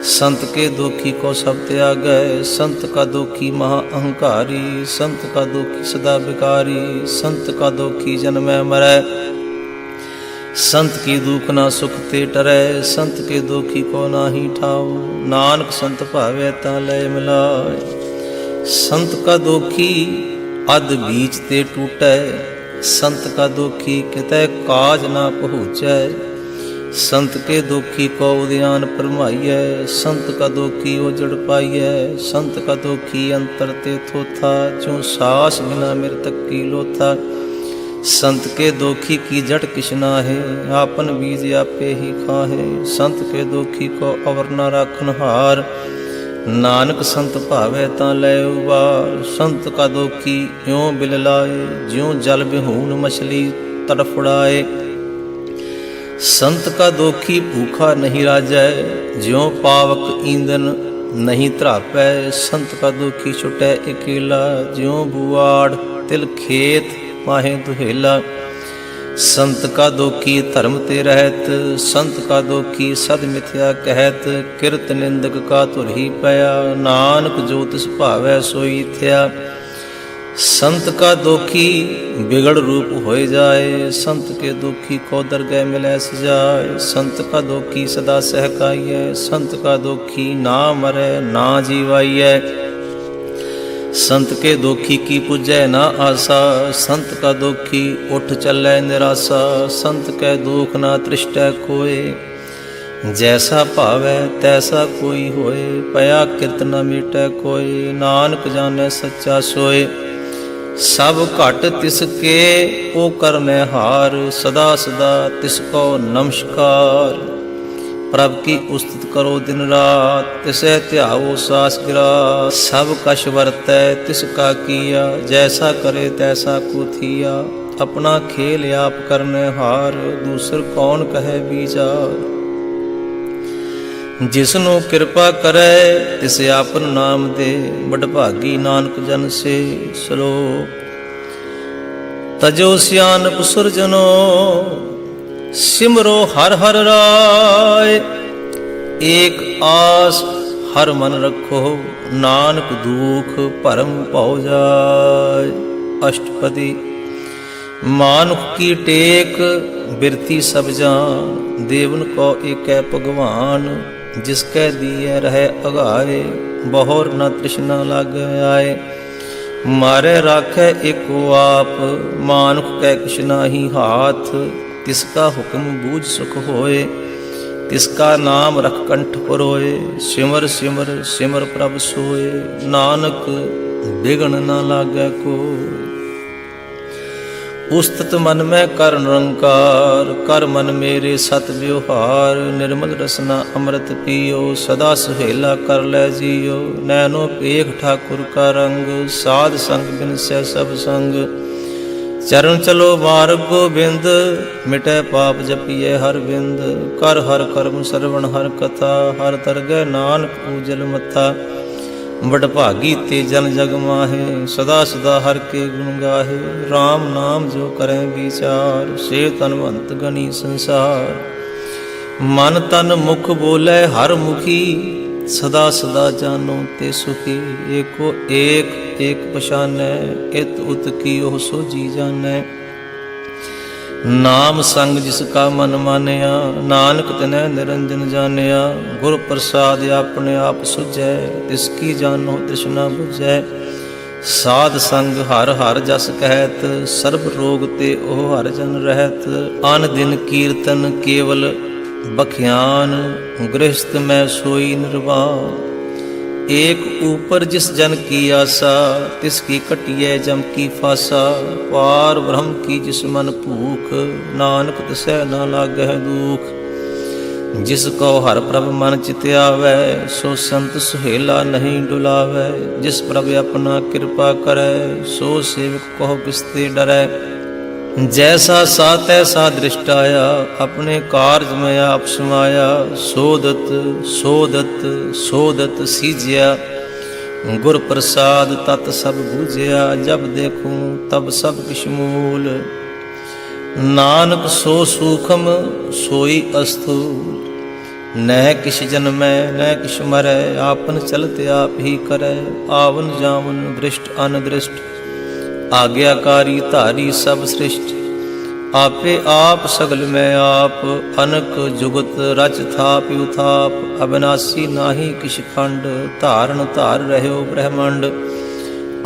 संत के दोखी को सब त्यागै। संत का दोखी महा अहंकारी, संत का दोखी सदा विकारी। संत का दोखी जन्मै मरै, संत की दुख ना सुख ते टरै। संत के दोखी को नाही ठाओ, नानक संत भावै ता लय मिलाय। संत का दोखी अध बीच ते टूटै, संत का दोखी कितै काज ना पहुँचै। संत के दोखी को उद्यान परमाइयै, संत का दोखी ओजड़ पाइयै। संत का दोखी अंतर ते थोथा, जो सास बिना मृतक की लोथा। संत के दोखी की जड़ किशना है, आपन बीज आपे ही खाहे। संत के दोखी को अवर न राखन हार, नानक संत भावै ता लय उबार। संत का दोखी यों बिललाए, ज्यों जल बिहून मछली तड़फड़ाए। संत का दोखी भूखा नहीं राजै, ज्यों पावक ईंधन नहीं त्रापै। संत का दोखी छुटै अकेला, ज्यों बुआड़ तिल खेत माहे दुहेला। संत का दोखी धर्म ते रहत, संत का दोखी सद मिथ्या कहत। किरत निंदक का तुर ही पया, नानक जो तिस भावै सोई थया। संत का दोखी बिगड़ रूप होए जाए, संत के दोखी को दरगह मिलै सजाए। संत का दोखी सदा सहकाइए, संत का दोखी ना मरै ना जीवाइए। संत के दोखी की पूजै ना आसा, संत का दोखी उठ चलै निरासा। संत कै दोख ना तृष्टै कोय, जैसा भावै तैसा कोई होए। पया किरत न मिटै कोय, नानक जानै सच्चा सोय। सब घट तिसके ओ करनै हार, सदा सदा तिसको नमस्कार। प्रभ की उस्तत करो दिन रात, तिसै ध्याओ सास गिरा। सब कछ वरतै तिसका किया, जैसा करे तैसा को थिया। अपना खेल आप करने हार, दूसर कौन कहे विचार। जिसनु कृपा करे तिसे आपन नाम दे, बडभागी नानक जन से। श्लोक तजो सियानप सुरजनो, सिमरो हर हर राय। एक आस हर मन रखो, नानक दुख परम पाओ जाय। अष्टपदी मानुख की टेक बिरती सब जान, देवन को एक भगवान। जिसकै दिए रहे अगाए, बहोर न तृष्णा लागे आए। मारे राखे एको आप, मानुख कै किछ नाहि हाथ। तिसका हुक्म बूझ सुख होए, तिसका नाम रख कंठ परोए। सिमर सिमर सिमर प्रभ सोए, नानक बिगड़ न लागै कोय। उस्तत मन में कर निरंकार, कर मन मेरे सत व्यवहार। निर्मल रसना अमृत पियो, सदा सुहेला कर लै जियो। नैनो पेख ठाकुर का रंग, साध संग बिन सै सब संग। चरण चलो मार्ग गोबिंद, मिटै पाप जपिए हर बिंद। कर हर कर्म श्रवण हर कथा, हर दरगह नानक पूजल मथा। बडभागी ते जन जग माहे, सदा सदा हर के गुण गाहे। राम नाम जो करें विचार, से तनवंत गणी संसार। मन तन मुख बोले हर मुखी, सदा सदा जानो ते सुखी। एको एक एक पछानै, इत उत कियो सो जी जानै। नाम संग जिसका मन मानया, नानक तिनै निरंजन जानिया। गुर प्रसाद अपने आप सुझै, तिसकी जानो तृष्णा बुझै। साध संग हर हर जस कहत, सर्ब रोग ते ओ हर जन रहत। अन दिन कीर्तन केवल बख्यान, गृहस्थ में सोई निर्वाण। एक ऊपर जिस जन की आशा, तिसकी कटिए जम की फासा। पार ब्रह्म की जिस मन भूख, नानक तिसै न लागै दुख। जिसको हर प्रभ मन चित आवै, सो संत सुहेला नहीं डुलावै। जिस प्रभ अपना कृपा करै, सो सेवक कहो बिस्ते डरै। जैसा सा तैसा दृष्ट आया, अपने कार्य में आप समाया। सोदत सोदत सोदत सीजिया, गुर प्रसाद तत् सब बूझिया। जब देखूं तब सब किछ मूल, नानक सो सूखम सोई अस्थूल। न किछ जन्मै न किछ मरै, आपन चलते आप ही करै। आवन जावन दृष्ट अनदृष्ट, आज्ञाकारी धारी सब सृष्ट। आपे आप सगल में आप, अनक जुगत रच थाप उथाप। अविनाशी नाही किछ खंड, धारण धार रह्यो ब्रह्मंड।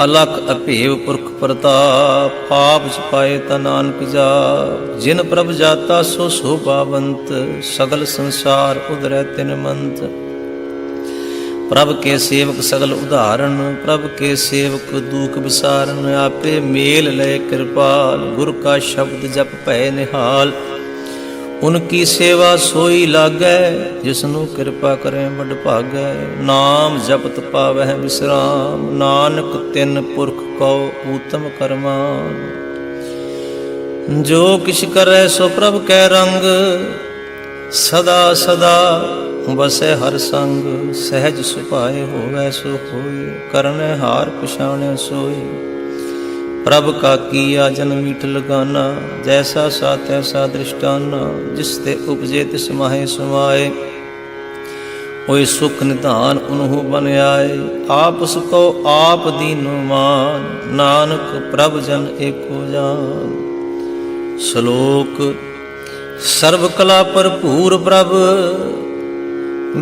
अलख अभेव पुरख प्रताप, पाप छुपाए ता नानक जाप। जिन प्रभ जाता सो शोभावंत, सगल संसार उधरै तिन मंत। प्रभ के सेवक सगल उदाहरण, प्रभ के सेवक दुख विसारण। आपे मेल लय कृपाल, गुर का शब्द जप भय निहाल। उनकी सेवा सोई लागै, जिसनु कृपा करें बड़ भागै। नाम जपत पावै विश्राम, नानक तिन पुरख को उत्तम करमान। जो किछ करै सो प्रभ कै रंग, सदा सदा बसै हर संग। सहज सुभाए होवै सो होय, करने हार पछाणै सोई। प्रभ का किया जन मीठ लगाना, जैसा सा तैसा दृष्टाना, जिसते उपजे तिस माहे समाए। ओए सुख निधान उन्हु बन आए, आप उसको आप दीनो मान, नानक प्रभ जन एको जान। श्लोक। सर्व कला भरपूर प्रभ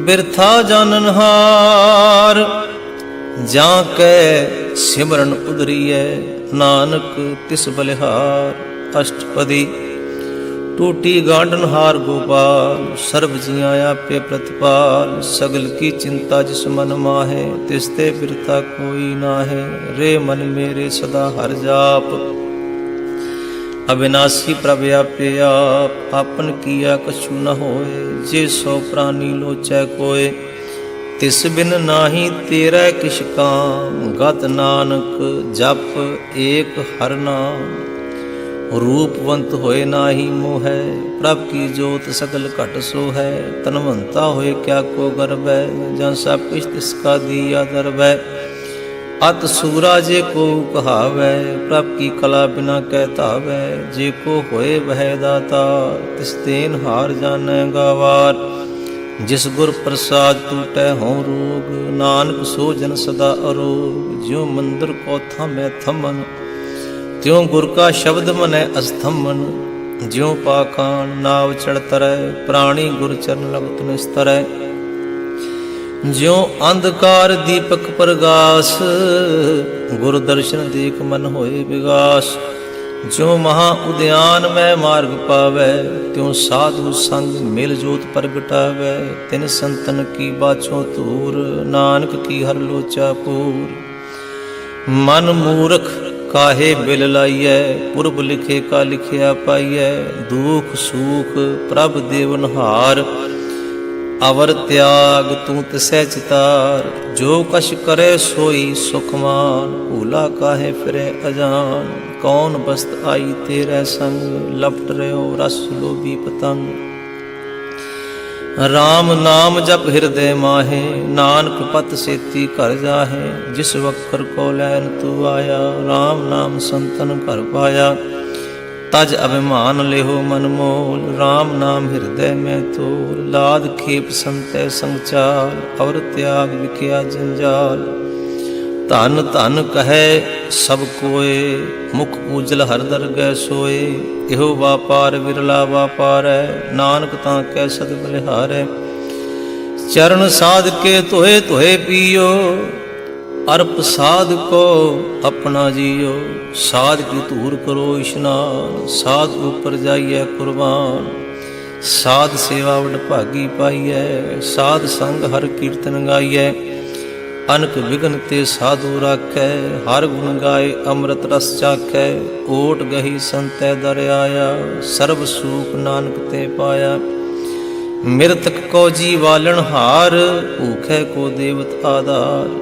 बिरथा जाननहार, जाके सिमरन उदरिय नानक तिस बलिहार। अष्टपदी। टूटी गांडनहार गोपाल, सर्व जिया आपे प्रतिपाल, सगल की चिंता जिस मन माहे, तिसते बिरता कोई नाहे। रे मन मेरे सदा हर जाप, अविनाशी प्रभ आपे आप, आपन किया कछु न होए, जे सो प्राणी लोचै कोय। तिस बिन नाही तेरा किश काम, गत नानक जप एक हर नाम। रूपवंत होए नाही मोह, प्रभ की जोत सकल घट सो है। तनवंता होए क्या को गर्व है, जन सब कुछ तिसका दिया दर्व है। अत सूरा जे को कहावै, प्रभ की कला बिना कहतावै। जे को होए वह दाता, तिस देन हार जानै गावार। जिस गुर प्रसाद टूटै हों रोग, नानक सो जन सदा अरोग। ज्यों मंदिर को थामै थमन, त्यों गुर का शब्द मनै अस्थमन। ज्यों पाखान नाव चढ़ तरै, प्राणी गुर चरण लगत निस्तरै। ज्यों अंधकार दीपक प्रगास, गुरु दर्शन देख मन होए विगास। ज्यों महा उद्यान में मार्ग पावै, त्यों साधु संग मिल जोत प्रगटावै। तिन संतन की बाछों तूर, नानक की हर लोचा पूर। मन मूर्ख काहे बिल लाइयै, पुरब लिखे का लिखिया पाइयै। दुख सुख प्रभ देवनहार, अवर त्याग तू तिसै चितार। जो कछ करे सोई सुखमान, भूला काहे फिरे अजान। कौन बस्त आई तेरे संग, लपट रहो रस लोभी पतंग। राम नाम जप हृदय माहे, नानक पत सेती कर जाहे। जिस वक्र को लैन तू आया, राम नाम संतन कर पाया। तज अभिमान लेहो मन मोल, राम नाम हृदय में तोल। लाद खेप संतै संग चाल, और त्याग विख्या जंजाल। धन धन कहे सब कोय, मुख उजल हर दरगह सोए। इहो व्यापार विरला व्यापार है, नानक तां कै सद बलिहारै। चरण साध के तोहे तोहे पियो, अर्प साध को अपना जियो। साध की धूर करो स्नान, साध ऊपर जाइए कुर्बान। साध सेवा वड भागी पाइए, साध संग हर कीर्तन गाइए। अनक विघ्न ते साधु राखै, हर गुण गाय अमृत रस चाखै। ओट गही संतै दर आया, सर्व सुख नानक ते पाया। मृतक को जीवालन हार, भूखे को देवत आधार।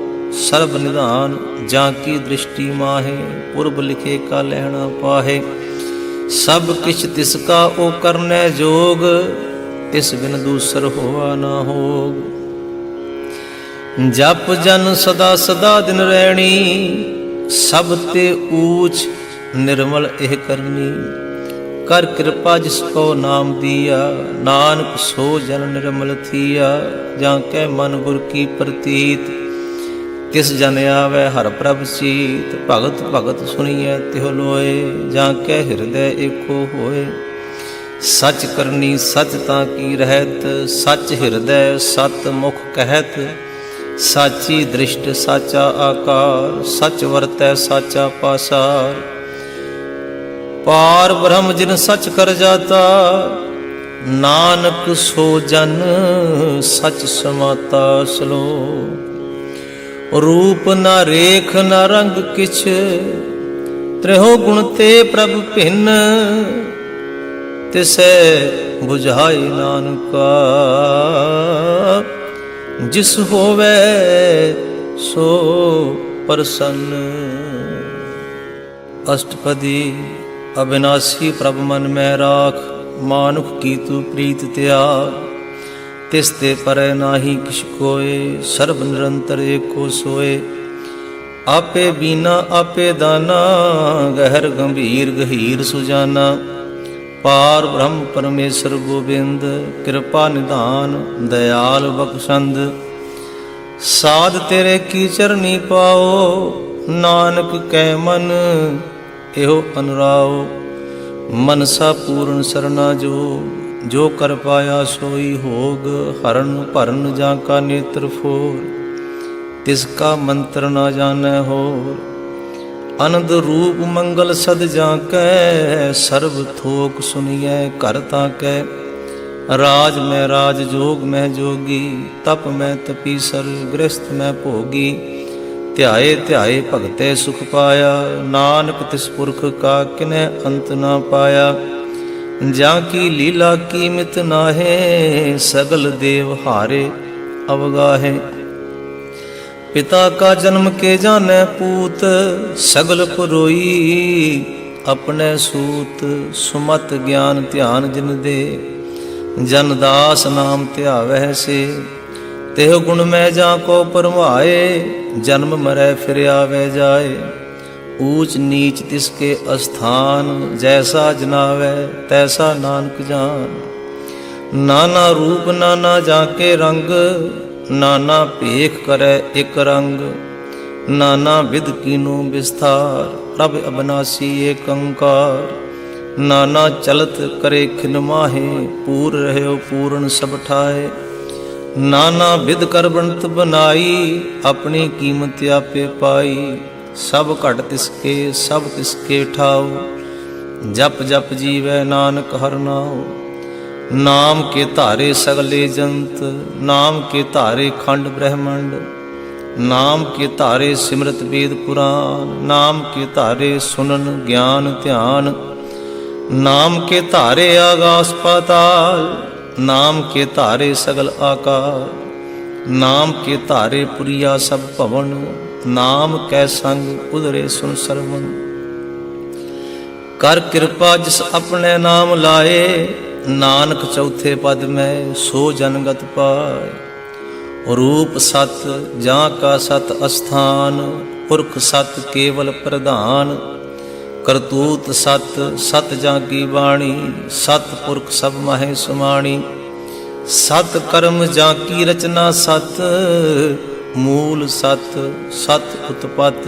सर्व निधान जाकी दृष्टि माहे, पुरब लिखे का लहना पाहे। सब किछ तिसका ओ करने जोग, तिस बिन दूसर होवा ना होग। जप जन सदा सदा दिन रैणी, सब ते ऊच निर्मल एह करनी। कर कृपा जिसको नाम दिया, नानक सो जन निर्मल थिया। जाके मन गुर की प्रतीत, तिस जन आवे हर प्रभ चीत। भगत भगत सुनिए तिह लोए, जाके हृदय एको होए। सच करनी सच तां की रहत, सच हृदय सत मुख कहत। साची दृष्ट साचा आकार, सच वरतै साचा पासार। पार ब्रह्म जिन सच कर जाता, नानक सो जन सच समाता। श्लोक। रूप न रेख न रंग किछ, त्रिहो गुण ते प्रभ भिन्न। तिसै बुझाई नानका, जिस होवे सो प्रसन्न। अष्टपदी। अविनाशी प्रभ मन में राख, मानुख की तू प्रीत त्याग। तिसते परै नाही किछ कोय, सर्व निरंतर एको सोए। आपे बीना आपे दाना, गहर गंभीर गहीर सुजाना। पार ब्रह्म परमेश्वर गोबिंद, कृपा निधान दयाल बख्शंद। साध तेरे की चरनी पाओ, नानक कै मन एहो अनुराओ। मनसा पूर्ण सरना जो कर पाया सोई होग। हरण भरन जाका नेत्र फोर, तिसका मंत्र न जानै होर। अनंद रूप मंगल सद जाकै, सर्व थोक सुनिए घर ताकै। राज में राज जोग में जोगी, तप में तपीसर गृहस्थ में भोगी। ध्याए ध्याए भगते सुख पाया, नानक तिस पुरख का किन्ह अंत न पाया। जाकी लीला कीमत नाहे, सगल देव हारे अवगाहे। पिता का जन्म के जाने पूत, सगल पुरोई अपने सूत। सुमत ज्ञान ध्यान जिन दे, जन दास नाम ध्यावह से। तेह गुण में जाको परमाए, जन्म मरै फिर आवे जाए। ऊंच नीच तिसके अस्थान, जैसा जनावे तैसा नानक जान। नाना रूप नाना जाके रंग, नाना भेख करे एक रंग। नाना विध कीनो विस्तार, प्रभ अविनाशी एक अंकार। नाना चलत करे खिन माहे, पूर रहो पूर्ण सब ठाए। नाना विध कर बनत बनाई, अपनी कीमत आपे पाई। सब घट तिसके सब तिसके ठाओ, जप जप जीवै नानक हर नाओ। नाम के धारे सगले जंत, नाम के धारे खंड ब्रह्मंड। नाम के धारे सिमरत वेद पुराण, नाम के धारे सुनन ज्ञान ध्यान। नाम के धारे आकाश पाताल, नाम के धारे सगल आकार। नाम के धारे पुरिया सब भवन, नाम कै संग उधरे सुन सरवण। कर कृपा जिस अपने नाम लाए, नानक चौथे पद में सो जनगत पाए। रूप सत जा का सत अस्थान, पुरख सत केवल प्रधान। करतूत सत सत जा की वाणी, सत पुरख सब माहे सुमाणी। सत कर्म जा की रचना सत, मूल सत सत उत्पत।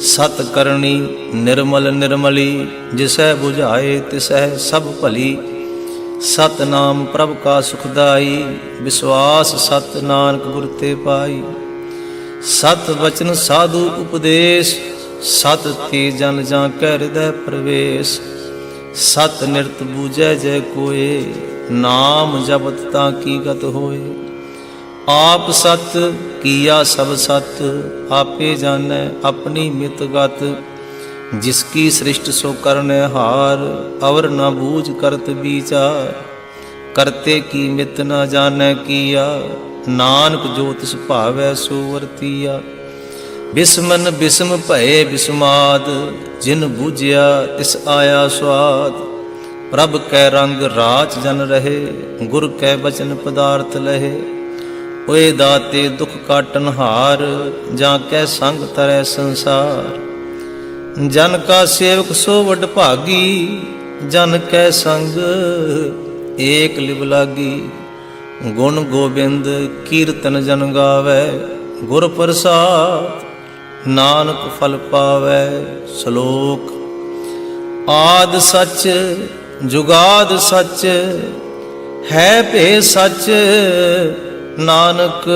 सत करणी निर्मल निर्मली, जिसै बुझाए तिसै सब भली। सत नाम प्रभ का सुखदाई, विश्वास सत नानक गुर ते पाई। सत वचन साधु उपदेश, सत ते जन जाकै हृदय प्रवेश। सत निरत बूझै जय कोय, नाम जपत ताकी गत होए। आप सत किया सब सत, आपे जानै अपनी मित गत। जिसकी सृष्टि सो करने हार, अवर न बूझ करत विचार। करते की मित न जाने किया, नानक जो तिस भावै सो वर्तिया। बिस्मन बिस्म भये बिस्माद, जिन बूझिया तिस आया स्वाद। प्रभ कै रंग राच जन रहे, गुर कै बचन पदार्थ लहे। ओए दाते दुख काटन हार, जाकै संग तरह संसार। जन का सेवक सो वड भागी, जन कै संग एक लिव लागी। गुण गोबिंद कीर्तन जन गावै, गुर प्रसाद नानक फल पावै। श्लोक। आद सच जुगाद सच, है भे सच। नानक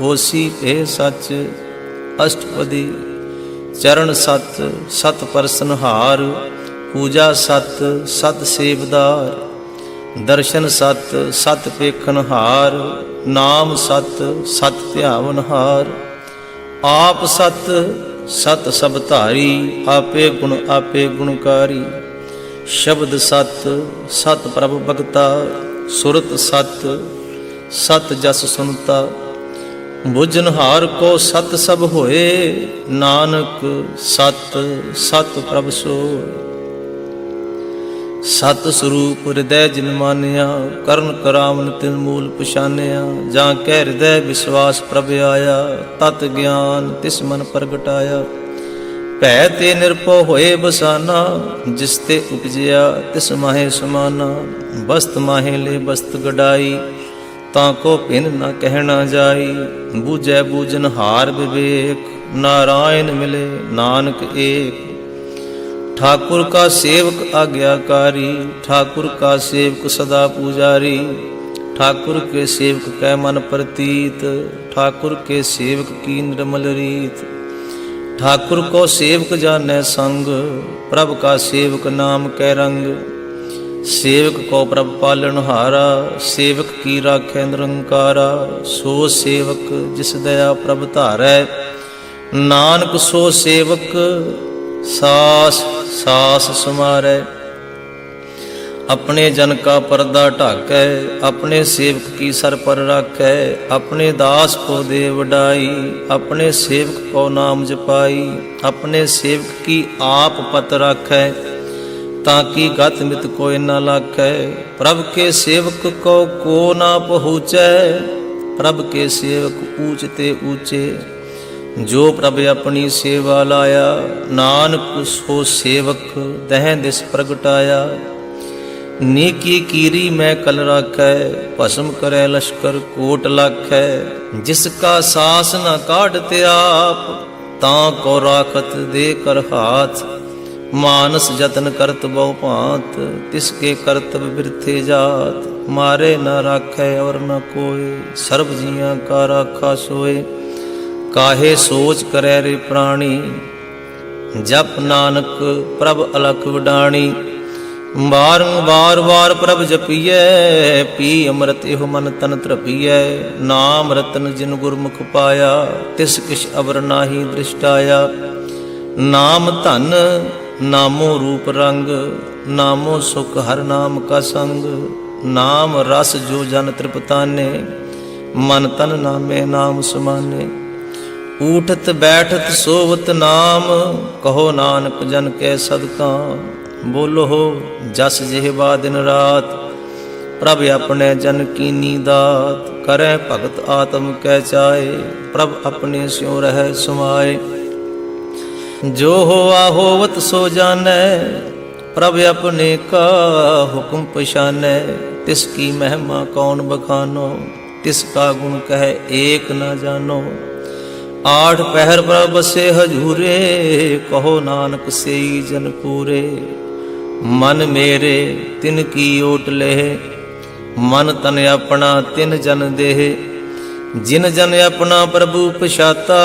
होसी भे सच। अष्टपदी। चरण सत सत परसनहार, पूजा सत सत सेवदार। दर्शन सत सत पेखनहार, नाम सत सत ध्यावनहार। आप सत सत सब धारी, आपे गुणकारी। शब्द सत सत प्रभ भगता, सुरत सत सत जस सुनता। बुझनहार को सत सब होए, नानक सत सत प्रभ सोए। ਸਤ ਸਰੂਪ ਹਿਰਦੈ ਜਿਨ ਮਾਨਿਆ, ਕਰਨ ਕਰਾਵਨ ਤਿਨ ਮੂਲ ਪਛਾਨਿਆ। ਜਾਂ ਕੈ ਹਿਰਦੈ ਵਿਸ਼ਵਾਸ ਪ੍ਰਭ ਆਇਆ, ਤਤ ਗਿਆਨ ਤਿਸ ਮਨ ਪ੍ਰਗਟਾਇਆ। ਭੈ ਤੇ ਨਿਰਭਉ ਹੋਏ ਬਸਾਨਾ, ਜਿਸ ਤੇ ਉਪਜਿਆ ਤਿਸ ਮਾਹੇ ਸਮਾਨਾ। ਬਸਤ ਮਾਹੇ ਲੈ ਬਸਤ ਗਡਾਈ, ਤਾਂ ਕੋ ਭਿਨ ਨ ਕਹਿਣਾ ਜਾਈ। ਬੂਝੈ ਬੂਝਨ ਹਾਰ ਵਿਵੇਕ, ਨਾਰਾਇਣ ਮਿਲੇ ਨਾਨਕ ਏਕ। ठाकुर का सेवक आज्ञाकारी, ठाकुर का सेवक सदा पुजारी। ठाकुर के सेवक कै मन प्रतीत, ठाकुर के सेवक की निर्मल रीत। ठाकुर को सेवक जानै संग, प्रभ का सेवक नाम कै रंग। सेवक को प्रभ पालनहारा, सेवक की राखै निरंकारा। सो सेवक जिस दया प्रभ धारै, नानक सो सेवक सास सास समारै। अपने जन का पर्दा ढाकै, अपने सेवक की सर पर राखै। अपने दास को दे वडाई, अपने सेवक को नाम जपाई। अपने सेवक की आप पत राखै, ताकि गत मित कोई न लाखै। प्रभ के सेवक को ना पहुँचै, प्रभ के सेवक ऊंच ते ऊंचे। जो प्रभ अपनी सेवा लाया, नानक सो सेवक दह दिस प्रगटाया। नीकी कीरी मैं कल राखै, भस्म करे लश्कर कोट लाखै। जिसका सास न काढ़ते आप, तां को राखत दे कर हाथ। मानस जतन करत बहु भांत, तिसके करतब बिरथे जात। मारे न राखै और न कोय, सर्व जियां का राखा सोए। काहे सोच करे रे प्राणी, जप नानक प्रभ अलख विडाणी। बारंबार बार प्रभ जपिए, पी अमृत एहो मन तन तृपिए। नाम रतन जिन गुरमुख पाया, तिस किछ अवर नाहि दृष्टाया। नाम धन नामो रूप रंग, नामो सुख हर नाम का संग। नाम रस जो जन तृपताने, मन तन नामे नाम समाने। ऊठत बैठत सोवत नाम, कहो नानक जन कै सदकाम। बोलो हो जस जेहबा दिन रात, प्रभ अपने जन कीनी दात। करै भगत आत्म कै चाए, प्रभ अपने स्यों रह समाए। जो होवा होवत सो जानै, प्रभ अपने का हुक्म पछानै। तिसकी महिमा कौन बखानो, तिसका गुण कह एक न जानो। आठ पहर प्रभ बसे हजूरे, कहो नानक सेई जन पूरे। मन मेरे तिन की ओट लेह, मन तन अपना तिन जन देह। जिन जन अपना प्रभु पछाता,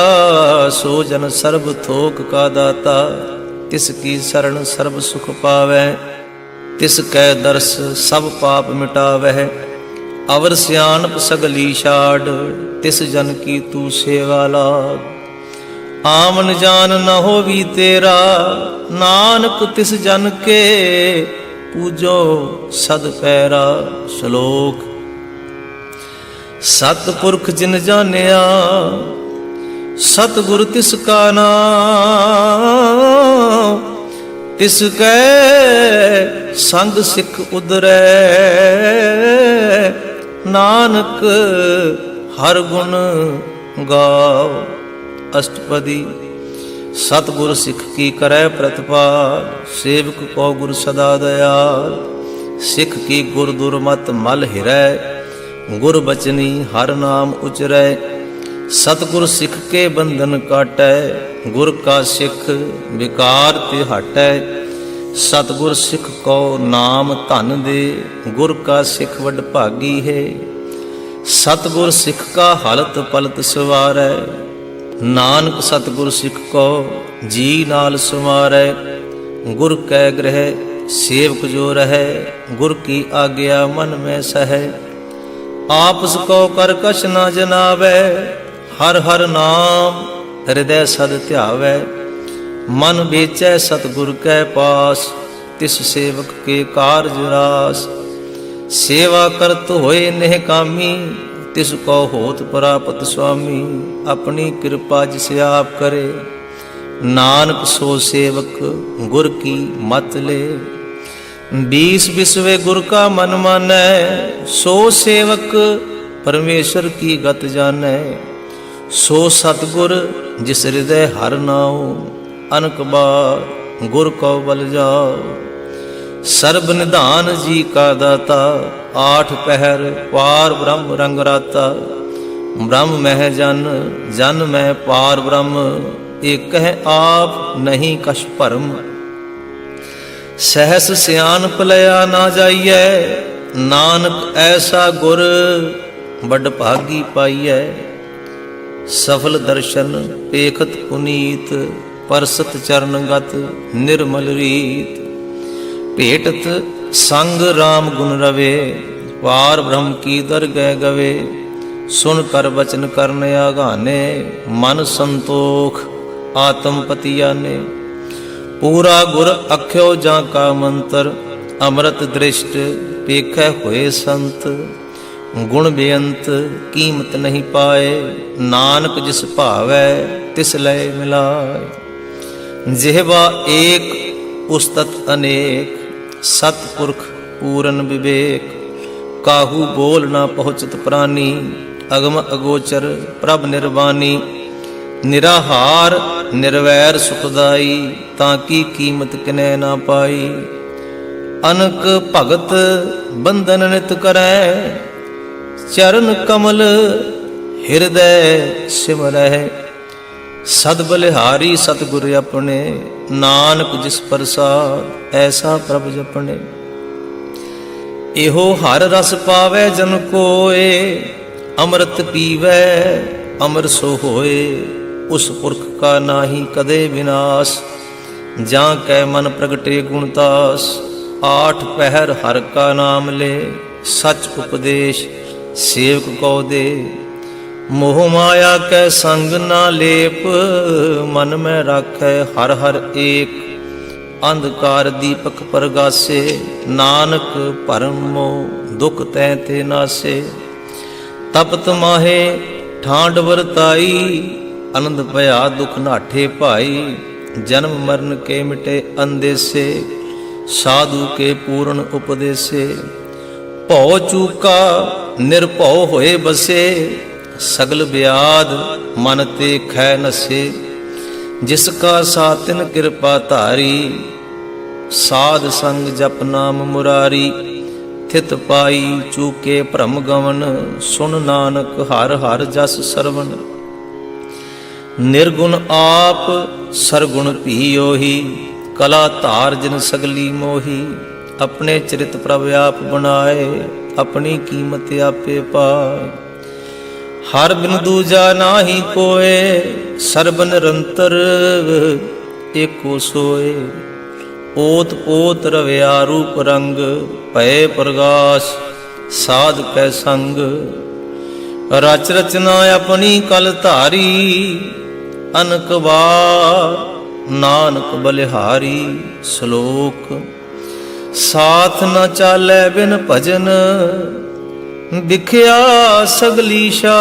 सो जन सर्ब थोक का दाता। तिसकी शरण सर्ब सुख पावै, तिस कै दर्श सब पाप मिटावै। अवर सियानप सगली छाड़, तिस जन की तू सेवा लाग। आमन जान न होवी तेरा, नानक तिस जन के पूजो सद पैरा। श्लोक। सतपुरख जिन जानिया, सतगुर तिसका नाम। तिसकै संग सिख उदरै, नानक हर गुण गाओ। अष्टपदी। सतगुर सिख की करै प्रतिपाल, सेवक को गुर सदा दयाल। सिख की गुर दुर्मत मल हिरै, गुर बचनी हर नाम उचरै। सतगुर सिख के बंधन काटै, गुर का सिख विकार ते हटै। सतगुर सिख को नाम धन दे, गुर का सिख वड भागी है। सतगुर सिख का हलत पलत सवारै, नानक सतगुर सिख को जी नाल समारै। गुर कै ग्रह सेवक जो रहे, गुर की आज्ञा मन में सहै। आपस को कर कछ न जनावै, हर हर नाम हृदय सद ध्यावै। मन बेचै सतगुर कै पास, तिस सेवक के कारज रास। सेवा करत होए नेह कामी, तिसको होत प्राप्त स्वामी। अपनी कृपा जिसे आप करे, नानक सो सेवक गुर की मत ले। बीस बिसवे गुर का मन मानै, सो सेवक परमेश्वर की गत जानै। सो सतगुर जिस हृदय हर नाओ, अनक बार गुर को बल जाओ। सर्ब निधान जी का दाता, आठ पहर पार ब्रह्म रंग राता। ब्रह्म मह जन, जन में पार ब्रह्म, एक है आप नहीं कछ भरम। सहस सियान पलया ना जाइए, नानक ऐसा गुर बड़ भागी पाइए। सफल दर्शन पेखत पुनीत, परसत चरणगत निर्मल रीत। भेटत संग राम गुण रवे, पार ब्रह्म की दरगह गवे। सुन कर वचन करन आगाने, मन संतोख आत्म पतियाने। पूरा गुर अख्यो जा का मंत्र, अमृत दृष्ट पेखै होए संत। गुण बेअंत कीमत नहीं पाए, नानक जिस भावै तिस लय मिलाए। जिहवा एक उस्तत अनेक, सतपुरख पूरन विवेक। काहू बोल ना पहुँचत प्राणी, अगम अगोचर प्रभ निर्वाणी। निराहार निर्वैर सुखदाई, ताकि कीमत किनै ना पाई। अनक भगत बंधन नित करै, चरण कमल हृदय सिमरह। सद बलिहारी सतगुर अपने, नानक जिस प्रसाद ऐसा प्रभ जपने। एहो हर रस पावै जन कोय, अमृत पीवै अमर सो होए। उस पुरख का नाही कदे विनाश, जां कै मन प्रगटे गुणतास। आठ पहर हर का नाम ले, सच उपदेश सेवक को दे। मोह माया कै संग ना लेप, मन में राखै हर हर एक। अंधकार दीपक परगासे, नानक परम मोह दुख तै ते नासे। तपत माहे ठांड वरताई, आनंद भया दुख नाठे भाई। जन्म मरण के मिटे अंदेसे, साधु के पूर्ण उपदेसे। भौ चूका निर्भौ होए बसे, सगल ब्याध मन ते खै नसे। जिसका सातिन कृपा धारी, साध संग जप नाम मुरारी। थित पाई चूके भ्रम गवन, सुन नानक हर हर जस सरवण। निर्गुण आप सरगुण भी ओही, कला धार जिन सगली मोही। अपने चरित प्रभ आप बनाए, अपनी कीमत आपे पाए। हर बिन दूजा नाही कोय, सर्ब निरंतर एको सोए। ओत पोत रव्या रूप रंग, भय प्रगाश साध कै संग। रच रचना अपनी कल धारी, अनक बार नानक बलिहारी। श्लोक साथ न चालै बिन भजन, बिख्या सगली शार।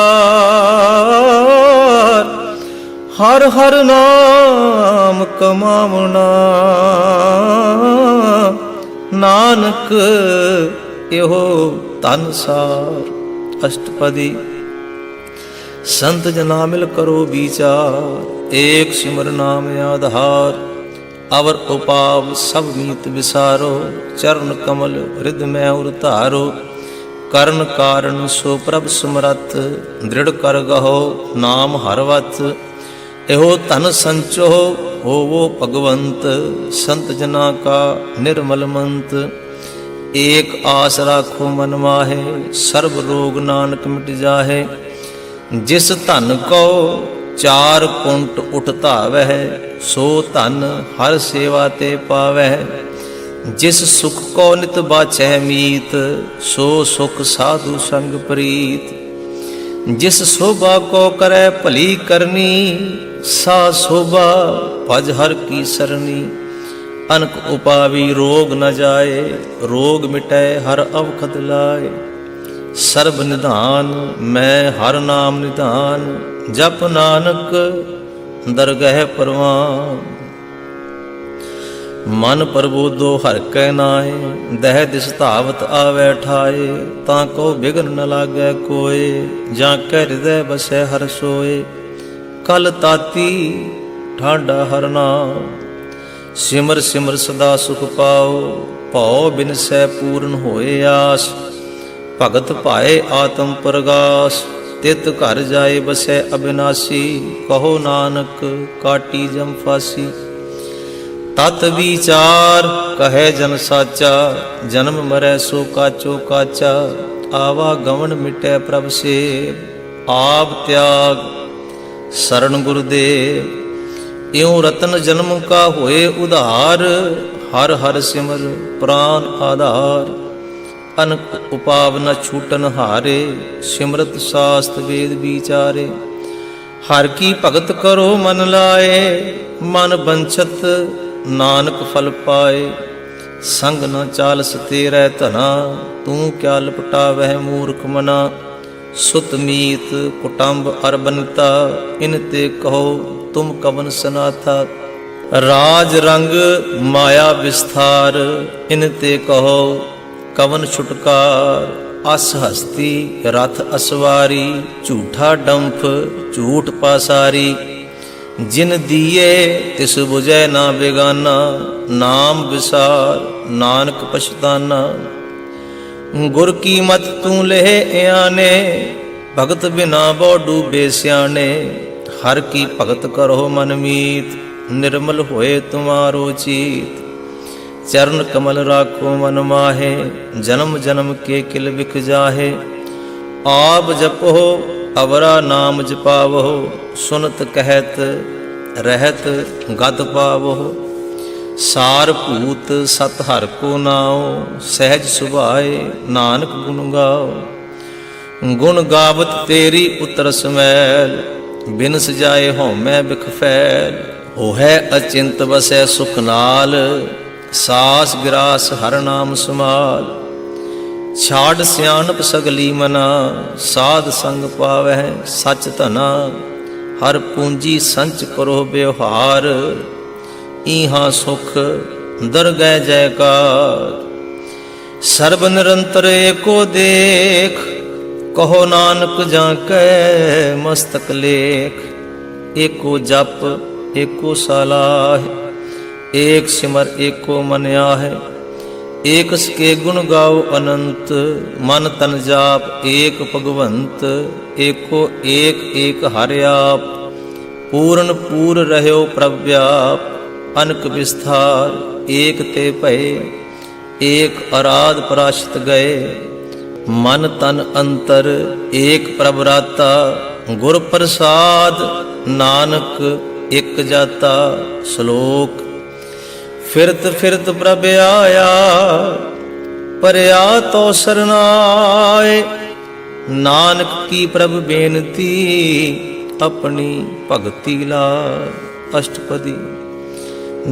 हर हर नाम कमावना, नानक एहो धन सार। अष्टपदी संत जना मिल करो विचार, एक सिमर नाम आधार। अवर उपाव सब मीत विसारो, चरण कमल हृदय में उतारो। करण कारण सो प्रभ स्मरत, दृढ़ कर गहो नाम हरवत। एहो धन संचो होवो भगवंत, संत जना का निर्मल मंत। एक आस राखो मन माहे, सर्व रोग नानक मिट जाहे। जिस धन को चार कुंट उठ धावै, सो धन हर सेवा ते पावै। जिस सुख को नित बाछै मीत, सो सुख साधु संग प्रीत। जिस शोभा को करे भली करनी, सा शोभा भज हर की सरनी। अनक उपावी रोग न जाए, रोग मिटै हर अवखद लाए। सर्ब निधान मैं हर नाम निधान, जप नानक दरगह परवान। मन प्रबोधो हर कै नाय, दह दिस धावत आवे ठाए। ताको बिघन न लागे कोय, जाके हृदय बसै हर सोए। कल ताती ठाडा हर नाम, सिमर सिमर सदा सुख पाओ। भौ बिन सै पूर्ण होए आस, भगत पाए आत्म प्रगास। तित घर जाए बसै अविनाशी, कहो नानक काटी जम फासी। तत विचार कहे जन साचा, जन्म मरै सो काचो काचा। आवागमन मिटै प्रभ से, आप त्याग शरण गुरुदेव। इਉਂ रतन जन्म का होए उधार, हर हर सिमर प्राण आधार। अनक उपाव न छूटन हारे, सिमरत शास्त्र वेद विचारे। हर की भगत करो मन लाए, मन बंछत नानक फल पाए। संग न चालस तेरै धना, तू क्या लपटा वह मूर्ख मना। सुत मीत कुटुंब अरबनता, इन ते कहो तुम कवन सनाथा। राज रंग माया विस्तार, इन ते कहो कवन छुटकार। अस हस्ती रथ असवारी, झूठा डंफ झूठ पासारी। जिन दिए तिस बुझै ना बेगाना, नाम विसार नानक पछताना। गुर की मत तू लेह आने, भगत बिना बो डूबे स्याने। हर की भगत करो मन मीत, निर्मल होए तुम्हारो चीत। चरण कमल राखो मन माहे, जन्म जन्म के किल बिख जाहे। आप जपो अवरा नाम जपावो, सुनत कहत रहत गद पावो। सार भूत सत हर को नाओ, सहज सुभाए नानक गुण गाओ। गुण गावत तेरी उतर समैल, बिन सजाए होमै बिख फैल। होहै अचिंत बसै सुख नाल, सास गिरास हर नाम समाल। छाड़ सियाणप सगली मना, साध संग पावै सच धना। हर पूंजी संच करो व्यवहार, इहाँ सुख दरगह जयकार। सर्ब निरंतर एको देख, कहो नानक जाकै मस्तक लेख। एको जप एको सलाह, एक सिमर एको मन आहे। एक के गुण गाओ अनंत, मन तन जाप एक भगवंत। एको एक एक हर आप, पूर्ण पूर रहयो प्रभ व्याप। अनक विस्तार एक ते भय, एक अराध पराशित गए। मन तन अंतर एक प्रभ राता, गुर प्रसाद नानक एक जाता। श्लोक फिरत फिरत प्रभ आया, परया तो सरनाए। नानक की प्रभ बेनती, अपनी भगति लाय। अष्टपदी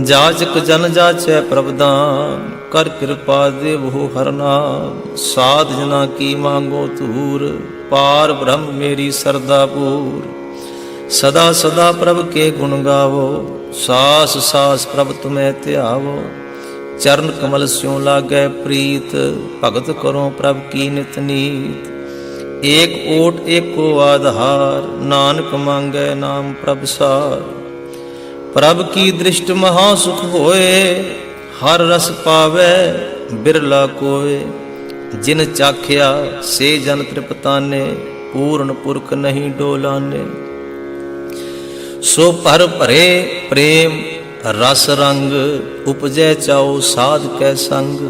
जाचक जन जाचै प्रभ दान, कर कृपा देवो हर नाम। साध जना की मांगो तूर, पार ब्रह्म मेरी सरदा पूर। सदा सदा प्रभ के गुण गावो, सास सास प्रभ तुम्हें ध्यावो। चरण कमल स्यों लागै प्रीत, भगत करो प्रभ की नित नीत। एक ओट एको आधार, नानक मांगै नाम प्रभ सार। प्रभ की दृष्टि महासुख होए, हर रस पावै बिरला कोय। जिन चाख्या से जन तृपताने, पूर्ण पुरख नहीं डोलाने। सो पर भरे प्रेम रस रंग, उपजै चाओ साध कै संग।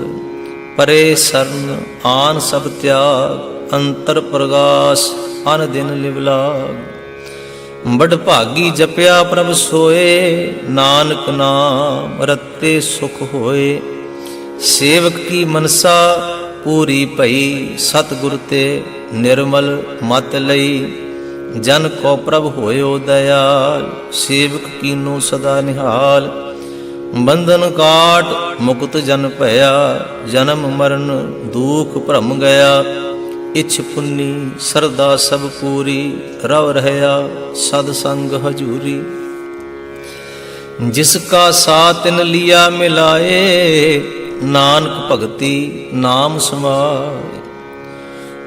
परे शरण आन सब त्याग, अंतर प्रगास अन दिन लिवलाग। बड़ भागी जपया प्रभ सोए, नानक नाम रत्ते सुख होए। सेवक की मनसा पूरी भई, सतगुर ते निर्मल मत लई। जन को प्रभ होयो दयाल, सेवक कीनो सदा निहाल। बंधन काट मुक्त जन भया, जन्म मरण दुख भ्रम गया। इछ पुन्नी सरदा सब पूरी, रव रहया सद संग हजूरी। जिसका सातिन लिया मिलाए, नानक भगति नाम समाए।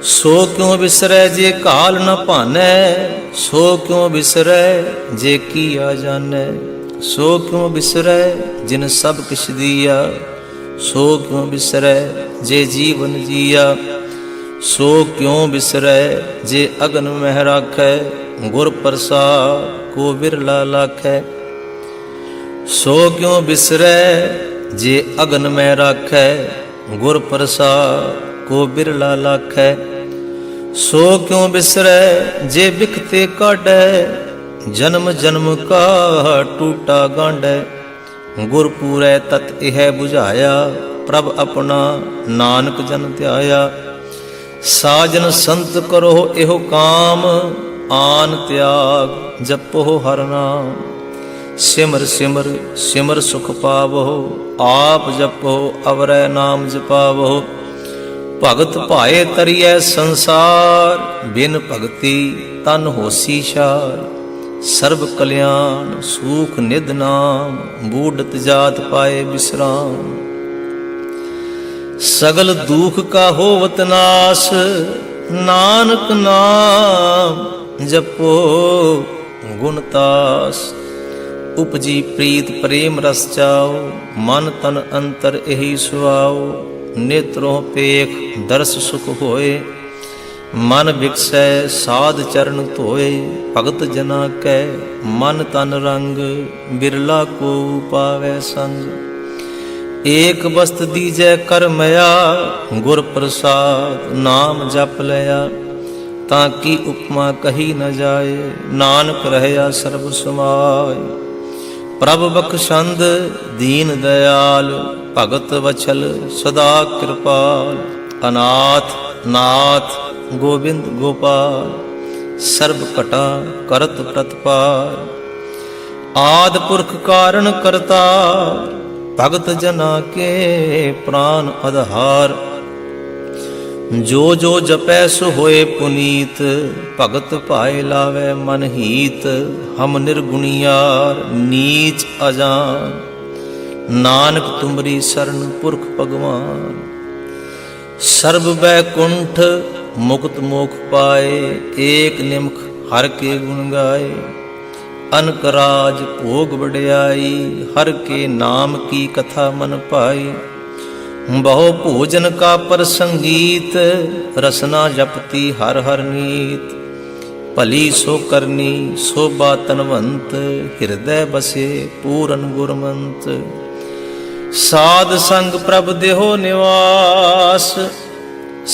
सो क्यों बिसरै जे काल न भानै, सो क्यों बिसरै जे किया जानै। सो क्यों बिसरै जिन सब किछ दिया, सो क्यों बिसरै जे जीवन जिया। सो क्यों बिसरै जे अगन मह राखै, गुर प्रसाद को बिरला लाखै। सो क्यों बिसरै जे अगन मह राखै, गुर प्रसाद को बिरला लाखै। सो क्यों बिसरै जे बिखते काढै, जन्म जन्म का टूटा गांढै। गुर पूरै तत इह बुझाया, प्रभ अपना नानक जन ध्याया। साजन संत करो एहो काम, आन त्याग जपो हर नाम। सिमर सिमर सिमर सुख पावो, आप जपो अवरै नाम जपावो। भगत भाए तरिए संसार, बिन भगति तन होसी शार। सर्व कल्याण सुख निध नाम, बूढ़त जात पाए विश्राम। सगल दुख का होवत नाश, नानक नाम जपो गुणतास। उपजी प्रीत प्रेम रस चाओ, मन तन अंतर एहि सुआओ। नेत्रों पेख दर्श सुख होए, मन बिकसै साध चरण धोए। भगत जना कै मन तन रंग, बिरला को पावै संग। एक वस्त दीजै कर मया, गुर प्रसाद नाम जप लया। ताकि उपमा कही न जाए, नानक रहया सर्ब समाय। प्रभ बख्शंद दीन दयाल, भगत वछल सदा कृपाल। अनाथ नाथ गोविंद गोपाल, सर्ब कटा करत प्रतपाल। आद पुरख कारण करता, भगत जना के प्राण आधार। जो जो जपै सो होए पुनीत, भगत पाए लावे मन हीत। हम निर्गुणियार नीच अजान, नानक तुमरी शरण पुरख भगवान। सर्व बैकुंठ मुक्त मोख पाए, एक निमख हर के गुण गाए। अनक राज भोग बड़ियाई, हर के नाम की कथा मन पाई। बहु भोजन का पर संगीत, रसना जपती हर हर नीत। भली सो करनी शोभा तनवंत, हृदय बसे पूरन गुरमंत। साध संग प्रभ देहो निवास,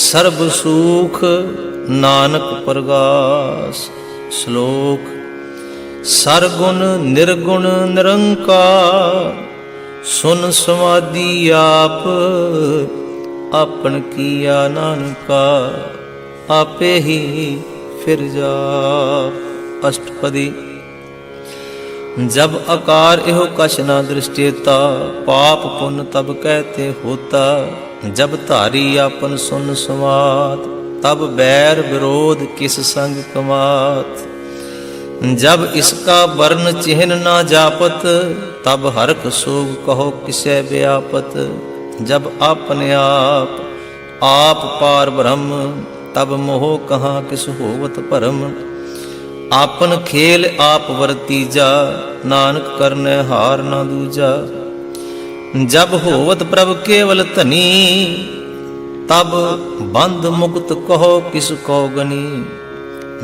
सर्ब सुख नानक प्रगास। श्लोक सरगुण निर्गुण निरंकार, सुन समाधि आप। आपन किया नानका, आपे ही फिर जाप। अष्टपदी। जब आकार एहो कछ न दृष्टेता, पाप पुण्य तब कहते होता। जब धारी आपन सुन समात, तब बैर विरोध किस संग कमात। जब इसका वर्ण चिन्ह ना जापत, तब हरख सोग कहो किसे व्यापत। जब अपने आप पार ब्रह्म, तब मोह कहाँ किस होवत परम। आपन खेल आप वर्तीजा, नानक करने हार ना दूजा। जब होवत प्रभ केवल धनी, तब बंध मुक्त कहो किस को गनी।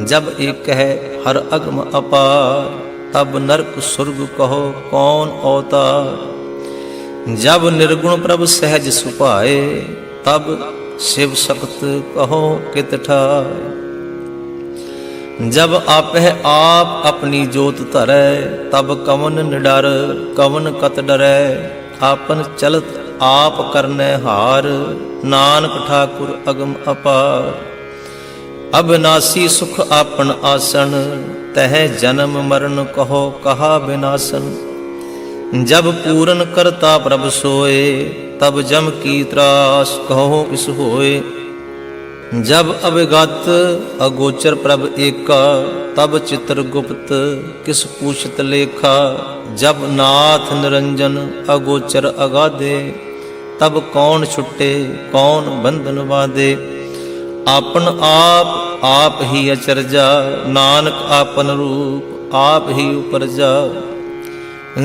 जब एक है हर अगम अपार, तब नरक स्वर्ग कहो कौन अवतार। जब निर्गुण प्रभु सहज सुपाए, तब शिव सख्त कहो कित ठाय। जब आपह आप अपनी जोत धरै, तब कवन निडर कवन कत डरै। आपन चलत आप करने हार, नानक ठाकुर अगम अपार। अविनाशी सुख आपन आसन, तह जन्म मरण कहो कहा विनाशन। जब पूरन करता प्रभ सोए, तब जम की त्रास कहो किस होए। जब अविगत अगोचर प्रभ एका, तब चित्रगुप्त किस पूछत लेखा। जब नाथ निरंजन अगोचर अगाधे, तब कौन छुटे कौन बंधन बाधे। आपन आप ही अचरजा, नानक आपन रूप आप ही उपरजा।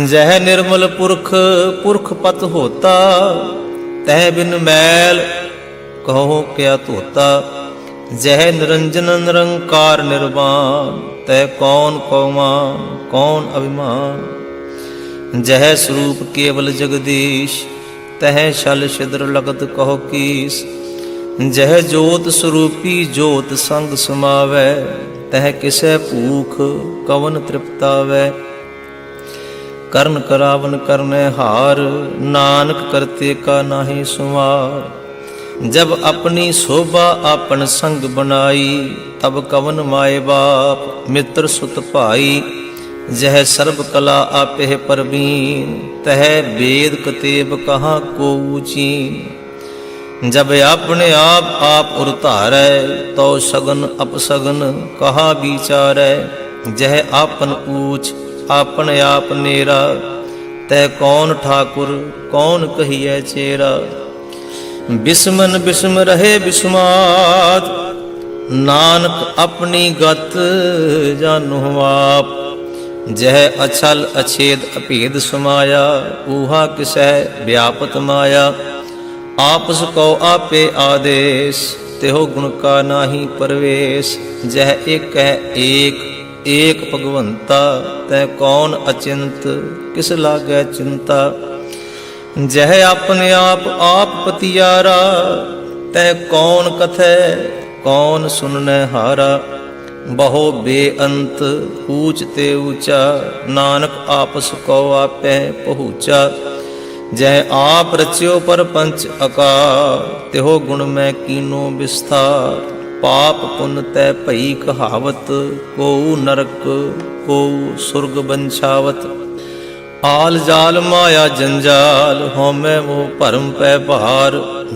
जह निर्मल पुरख पुरख पत होता, तह बिन मैल कहो क्या धोता। जह निरंजन निरंकार निर्वाण, तह कौन कौमान कौन अभिमान। जह स्वरूप केवल जगदीश, तह छल छिद्र लगत कहो कीस। जह जोत स्वरूपी जोत संग समावै, तह किसै भूख कवन तृप्तावै। करण करावन करने हार, नानक करते का नाहि सुमार। जब अपनी शोभा आपन संग बनाई, तब कवन माए बाप मित्र सुत भाई। जह सर्व कला आपे परवीन, तह वेद कतेब कहाँ को चीन। जब अपने आप उर धारै, तो सगन अपसगन कहाँ विचारै। जह आपन ऊच आपन आप नेरा, तह कौन ठाकुर कौन कहिए चेरा। बिस्मन बिस्म रहे बिस्मात, नानक अपनी गत जानो आप। जह अछल अछेद अभेद समाया, ऊहा किसै व्यापत माया। आपस को आपे आदेश, तेहो गुण का नाहि परवेश। जह एक है एक भगवंता, तह कौन अचिंत किस लागै चिंता। जह अपने आप पतियारा, तह कौन कथै कौन सुनने हारा। बहु बेअंत ऊच ते ऊंचा, नानक आपस को आपे पहुँचा। जह आप रच्यो पर पंच आकार, तेहो गुण में कीनो विस्तार। पाप पुण्य तै भई कहावत, को नरक को सुर्ग बंछावत। आल जाल माया जंजाल, होमे मोह भरम पै भार।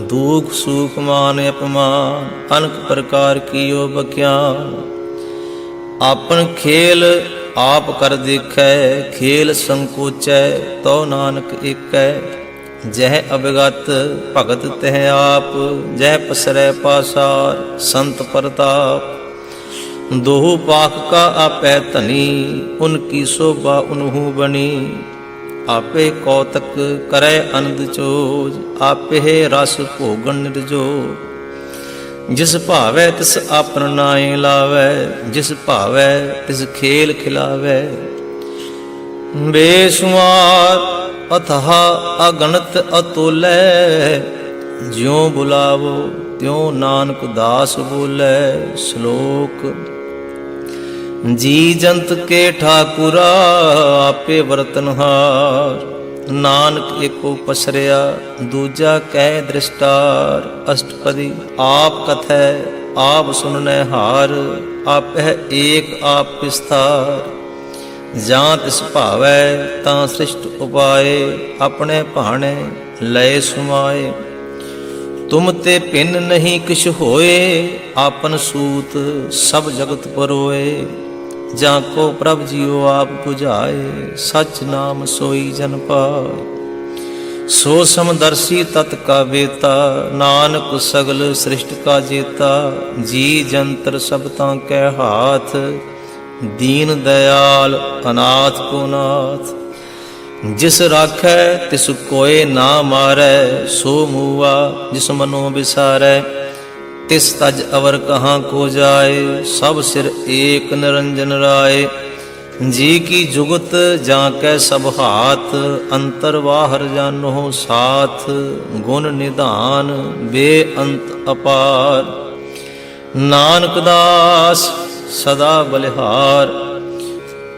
दुख सुख मान अपमान, अनक प्रकार कियो बख्यान। आपन खेल आप कर देखै, खेल संकोचै तो नानक एकै। जह अविगत भगत तह आप, जह पसरै पासार संत प्रताप। दोहु पाख का आपै धनी, उनकी शोभा उनहु बनी। आपे कौतक करे आनंद चोज, आपे रस भोगन निर्जोग। जिस भावै तिस आपन नाए लावै, जिस भावै तिस खेल खिलावै। बेसुमार अथाह अगणत अतुलै, ज्यों बुलावो त्यों नानक दास बोलै। श्लोक जी जंत के ठाकुरा, आपे बरतनहार। नानक एको पसरिया, दूजा कह दृष्टार। अष्टपदी आप कथै आप सुनने हार, आपह एक आप विस्तार। जां तिस भावै तां सृष्ट उपाय, अपने भाणे लय सुमाए। तुम ते भिन्न नहीं किछ होए, आपन सूत सब जगत परोए। जाको प्रभ जियो आप बुझाए, सच नाम सोई जन पाए। सो समदर्शी तत् का बेता, नानक सगल सृष्टि का जेता। जी जंतर सब तांकै हाथ, दीन दयाल अनाथ को नाथ। जिस राखै तिस कोय ना मारै, सो मूआ जिस मनो बिसारै। तिस तज अवर कहाँ को जाए, सब सिर एक निरंजन राय। जी की जुगत जाकै सब हाथ, अंतर बाहर जानो साथ। गुण निधान बेअंत अपार, नानक दास सदा बलिहार।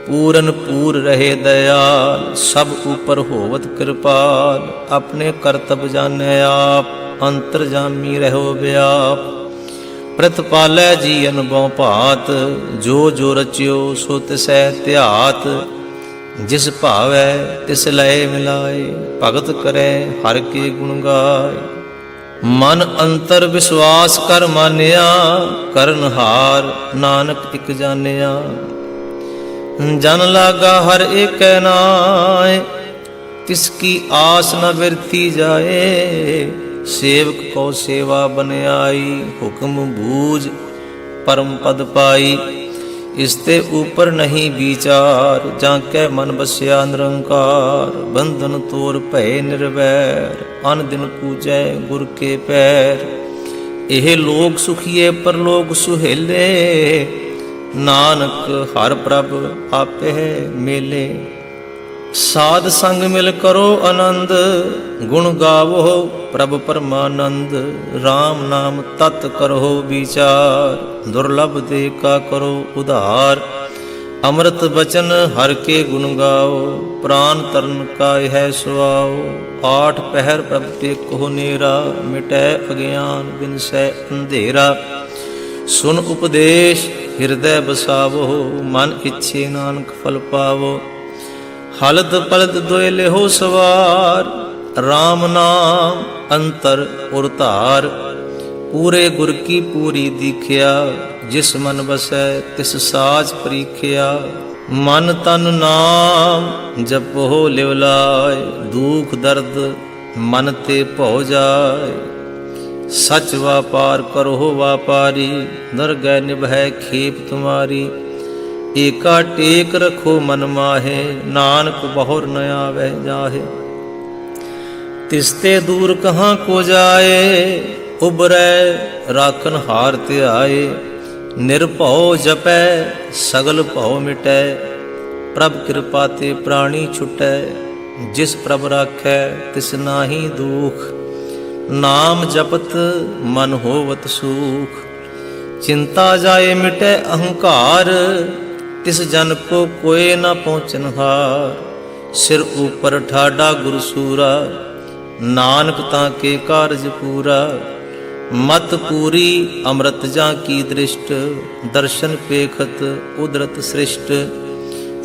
पूरन पूर रहे दयाल, सब ऊपर होवत कृपाल। अपने कर्तव्य जाने आप, अंतर्जामी रहो व्याप। प्रतिपालै जी अनुभव भात, जो जो रच्यो सो तिसै ध्यात। जिस भावै तिस लय मिलाए, भगत करे हर के गुण गाय। ਮਨ ਅੰਤਰ ਵਿਸ਼ਵਾਸ ਕਰ ਮਾਨਿਆ, ਕਰਨ ਹਾਰ ਨਾਨਕ ਇਕ ਜਾਣਿਆ। ਜਨ ਲਾਗਾ ਹਰ ਏਕੈ ਨਾਇ, ਤਿਸ ਕੀ ਆਸ ਨ ਬਿਰਤੀ ਜਾਏ। ਸੇਵਕ ਕੋ ਸੇਵਾ ਬਨਿਆਈ, ਹੁਕਮ ਬੂਝ परम पद पाई। इसते ऊपर नहीं विचार, जाके मन बस्या निरंकार। बंधन तोर भय निर्वैर, अन दिन पूजै गुर के पैर। एह लोक सुखिए परलोक सुहेले, नानक हर प्रभ आपे मेले। साध संग मिल करो आनंद, गुण गावो प्रभ परमानंद। राम नाम तत् करो विचार, दुर्लभ दे का करो उधार। अमृत बचन हर के गुण गाओ, प्राण तरण का है सुआओ। आठ पहर प्रभ ते को नेरा, मिटै अज्ञान बिनसै अंधेरा। सुन उपदेश हृदय बसावो, मन इच्छे नानक फल पावो। हलद पलद दोय लेहो सवार, राम नाम अंतर उर धार। पूरे गुर की पूरी दीखिया, जिस मन बसै तिस साज परीखिया। मन तन नाम जपो लिव लाय, दुख दर्द मन ते भौ जाय। सच व्यापार करो व्यापारी, दरगह निभै खेप तुम्हारी। एका टेक रखो मन माहे, नानक बहुर न आवे जाहे। तिसते दूर कहाँ को जाए, उबरै राखन हार त्याए। निरभौ जपै सगल भौ मिटै, प्रभ कृपा ते प्राणी छुटै। जिस प्रभ राखै तिस नाहि दुख, नाम जपत मन होवत सुख। चिंता जाए मिटै अहंकार, तिस जन को कोई न पहुँचन हार। सिर ऊपर ठाडा गुरसूरा, नानक ताके कारज पूरा। मत पूरी अमृत जा की दृष्ट, दर्शन पेखत उदरत सृष्ट।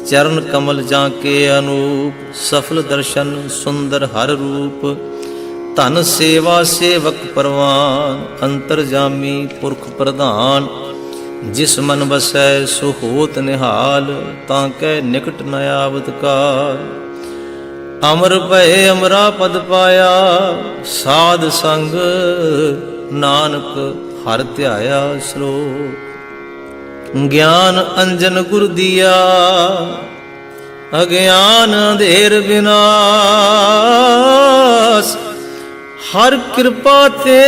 चरण कमल जा के अनूप, सफल दर्शन सुंदर हर रूप। धन सेवा सेवक परवान, अंतर जामी पुरख प्रधान। जिस मन बसै सो होत निहाल, ताकै निकट न आवत काल। अमर भय अमरा पद पाया, साध संग नानक हर ध्याया श्लोक। ज्ञान अंजन गुर दिया, अज्ञान अंधेर विनाश। हर कृपा ते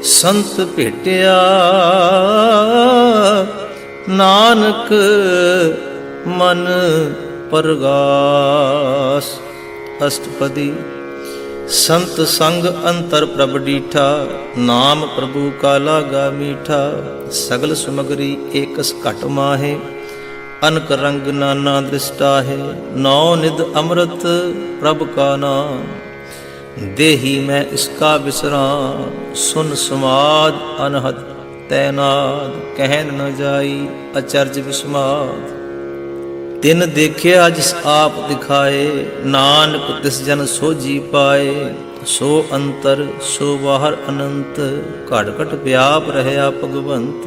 संत भेटिया, नानक मन परगास। अष्टपदी। संत संग अंतर प्रभ डीठा, नाम प्रभु का लागा मीठा। सगल सुमगरी एकस घट माहे, अनक रंग नाना दृष्टा है। नौ निध अमृत प्रभ का नाम, देही मैं इसका विश्राम। सुन समाद अनहद तैनाद, कहन न जाई अचर्ज विस्माद। तिन देखिया जिस आप दिखाए, नानक तिस जन सोझी पाए। सो अंतर सो बाहर अनंत, घट घट व्याप रहया भगवंत।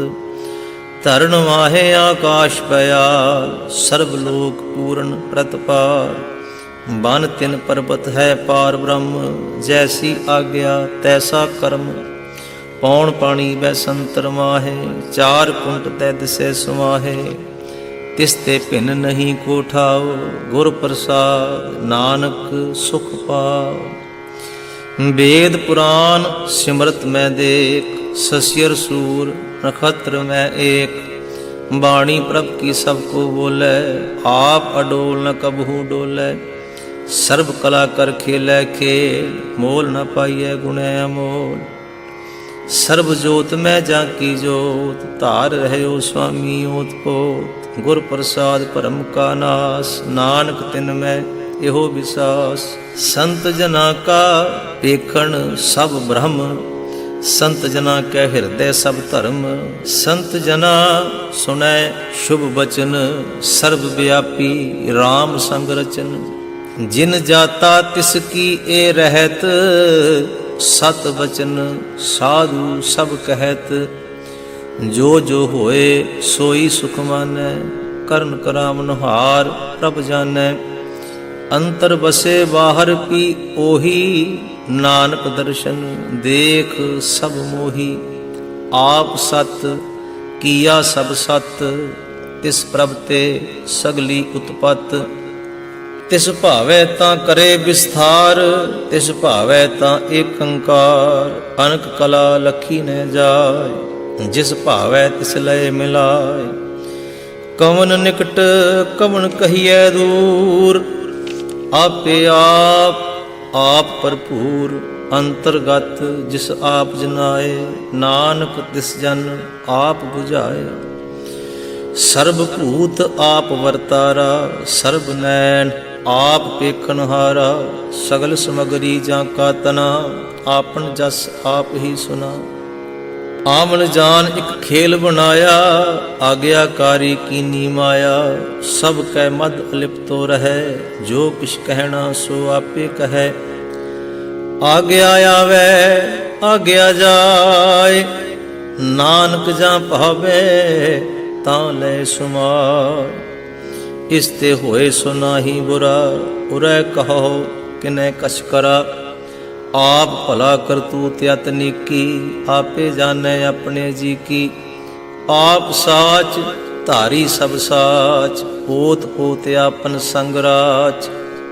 धरण माहे आकाश पयाल, सर्वलोक पूर्ण प्रतपाल। बन तिन पर्वत है पार ब्रह्म, जैसी आज्ञा तैसा कर्म। पौन पानी वै संतर माहे, चार कुंट तै दिसै सुमाहे। तिसते भिन्न नहीं को ठाओ, गुर प्रसाद नानक सुख पाओ। वेद पुराण सिमरत मैं देख, ससियर सूर नक्षत्र मैं एक। बाणी प्रभ की सबको बोले, आप अडोल न कबहू डोले। सर्व कला कर खेलै खेल, मोल न पाइयै गुणै अमोल। सर्व जोत मैं जाकी जोत, धार रहयो स्वामी ओत पोत। गुर प्रसाद परम का नास, नानक तिन मैं एहो विसास। संत जना का पेखण सब ब्रह्म, संत जना के हृदय सब धर्म। संत जना सुनै शुभ बचन, सर्वव्यापी राम संग रचन। जिन जाता तिसकी ए रहत, सत बचन साधु सब कहत, जो जो होए सोई सुख मानै, करन करामन हार प्रभ जानै। अंतर बसे बाहर पी ओही, नानक दर्शन देख सब मोही। आप सत किया सब सत, तिस प्रभ ते सगली उत्पत। तिस भावै तां करे विस्तार, तिस भावै तां एक अंकार। अनक कला लखी न जाय, जिस भावै तिस लय मिलाय। कवन निकट कवन कहिए दूर, आपे आप भरपूर। अंतरगत जिस आप जनाए, नानक तिस जन आप बुझाए। सर्वभूत आप वर्तारा, सर्व नैन आप पेखनहारा। सगल समगरी जाका तना, आपन जस आप ही सुना। आमन जान एक खेल बनाया, आज्ञाकारी कीनी माया। सब कै मद अलिप्तो रहे, जो किछ कहना सो आपे कहे। आज्ञा आवे आज्ञा जाय, नानक जा भावे तां ले सुमाय। इसते होए सो नाहि बुरा, उरै कहो किनै कछ करा। आप भला करतूत यतनी की, आपे जानै अपने जी की। आप साच धारी सब साच, पोत पोत आपन संगराच।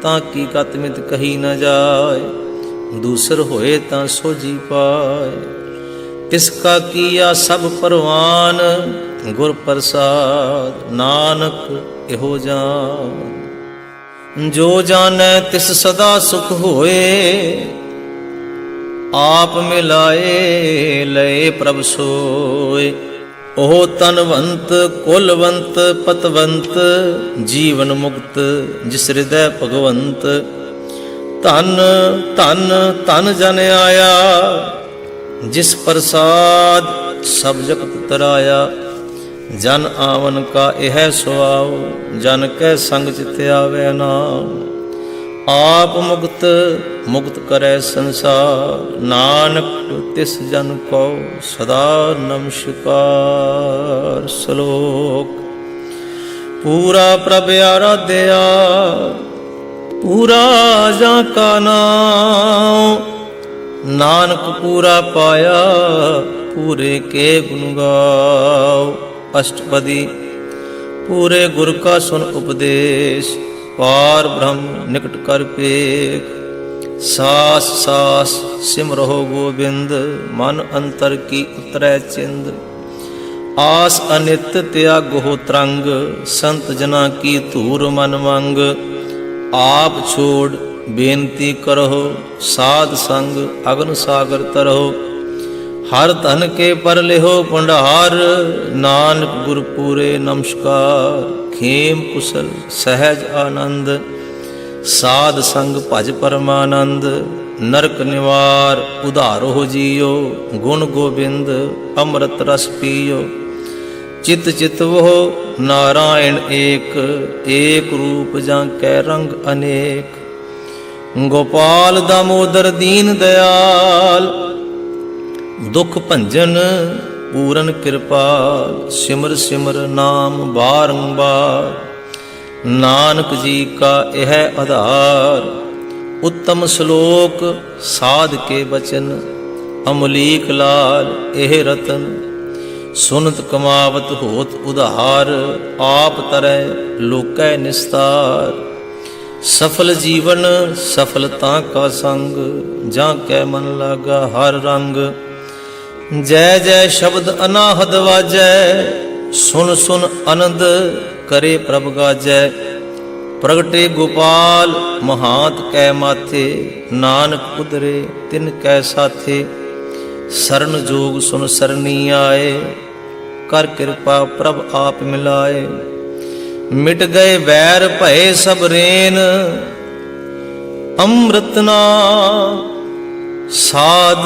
ताकि कतमित कही न जाय, दूसर होए तां सोझी पाए। तिसका किया सब परवान, गुर प्रसाद नानक इहो जान। जो जानै तिस सदा सुख होए, आप मिलाए लय प्रभ सोए। ओह तनवंत कुलवंत पतवंत, जीवन मुक्त जिस हृदय भगवंत। धन धन धन जन आया, जिस प्रसाद सब जगत तराया। जन आवन का यह सुआओ, जन कै संग चित आवे नाम। आप मुक्त मुक्त करे संसार, नानक तिस जन को सदा नमस्कार। श्लोक। पूरा प्रभ आराध्या, पूरा जाका नाम। नानक पूरा पाया, पूरे के गुण गाओ। अष्टपदी। पूरे गुर का सुन उपदेश, पार ब्रह्म निकट कर पेख। सास सास सिमरहो गोबिंद, मन अंतर की उतरै चिंद। आस अनित त्यागो तरंग, संत जना की धूर मन मंग। आप छोड़ बेनती करहो, साध संग अग्न सागर तरहो। हर धन के पर लेहो भंडार, नानक गुर पूरे नमस्कार। खेम कुशल सहज आनंद, साध संग भज परमानंद। नरक निवार उधारो जियो, गुण गोबिंद अमृत रस पियो। चित चित वो नारायण एक, एक रूप जाकै रंग अनेक। गोपाल दामोदर दीन दयाल, दुख भंजन पूरन कृपाल। सिमर सिमर नाम बारंबार, नानक जी का यह आधार। उत्तम श्लोक साध के बचन, अमलीक लाल यह रतन। सुनत कमावत होत उधार, आप तरह लोकै निस्तार। सफल जीवन सफलता का संग, जाकै मन लागा हर रंग। जय जय शब्द अनाहद वाजै, सुन सुन आनंद करे प्रभ गाजै। प्रगटे गोपाल महात कै माथे, नानक उदरे तिन कै साथे। शरण जोग सुन सरनी आए, कर कृपा प्रभ आप मिलाए। मिट गए बैर भय सब रेन, अमृतना साध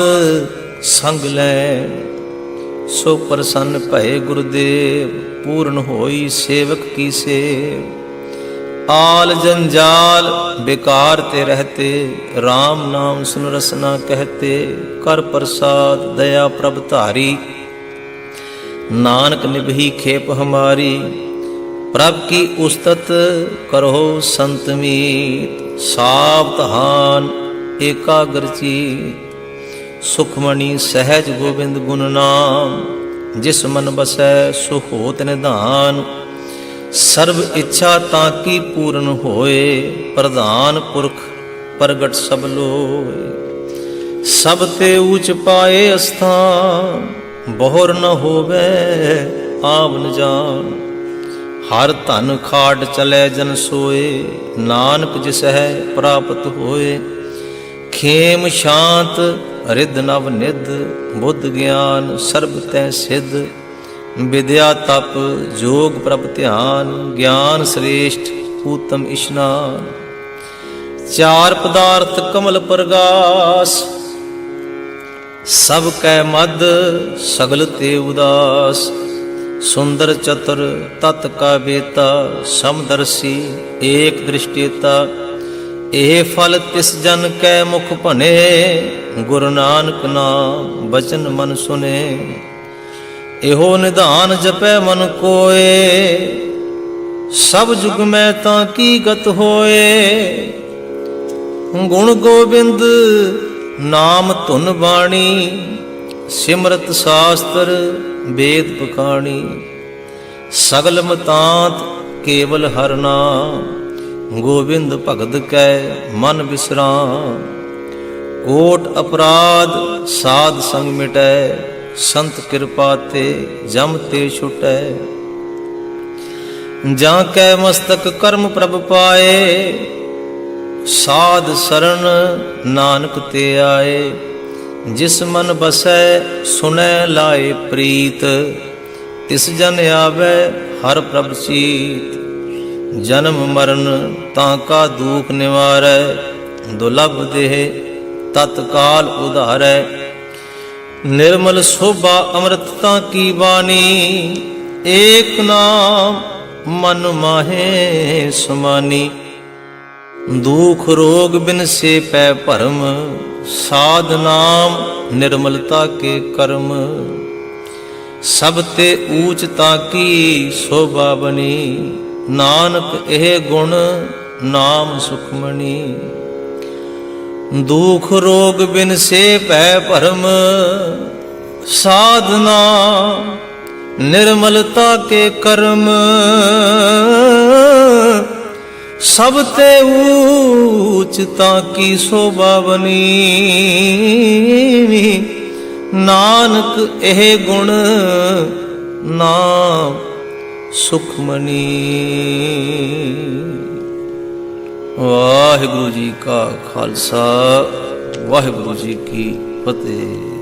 संग लै। सो प्रसन्न भय गुरुदेव, पूर्ण होई सेवक की सेव। आल जंजाल बेकार ते रहते, राम नाम सुन रसना कहते। कर प्रसाद दया प्रभ धारी, नानक निभही खेप हमारी। प्रभ की उस्तत करो संत मीत, सावधान एकाग्र चित। सुखमणि सहज गोविंद गुण नाम, जिस मन बसै सो होत निधान। सर्व इच्छा ताकी पूर्ण होए, प्रधान पुरख प्रगट सब लोए। सब ते ऊंच पाए स्थान, बहुर न होवे आवन जान। हर धन खाट चले जन सोए, नानक जिसह प्राप्त होए। खेम शांत रिद नव निध, बुद्ध ज्ञान सर्ब तै सिद्ध। विद्या तप जोग प्रभ ध्यान, ज्ञान श्रेष्ठ उत्तम स्नान। चार पदार्थ कमल प्रगास, सब कै मद सगल ते उदास। सुंदर चतुर तत् का बेता, समदर्शी एक दृष्टिता। एह फल तिस जन कै मुख भने, गुरु नानक नाम बचन मन सुने। एहो निधान जपै मन कोए, सब जुग में ताकी गत होए। गुण गोविंद नाम धुन बाणी, सिमरत शास्त्र वेद पखाणी। सगल मतांत केवल हर नाम, गोविंद भगत कै मन विश्राम। कोट अपराध साध संग मिटै, संत कृपा ते जम ते छुटै। जाकै मस्तक कर्म प्रभ पाए, साध शरण नानक ते आए। जिस मन बसै सुनै लाए प्रीत, तिस जन आवे हर प्रभ चीत। जन्म मरण ताका दुख निवारै, दुर्लभ देह तत्काल उधारै। निर्मल शोभा अमृतता की वाणी, एक नाम मन माहे समानी। दुख रोग बिन से पै भरम, साध नाम निर्मलता के कर्म। सब ते ऊंचता की शोभा बनी, नानक एह गुण नाम सुखमणि। दुख रोग बिन से पै भरम, साधना निर्मलता के कर्म। सब ते ऊंचता की शोभा बनी, नानक एह गुण नाम सुखमणि। वाहिगुरु जी का खालसा, वाहिगुरु जी की फतेह।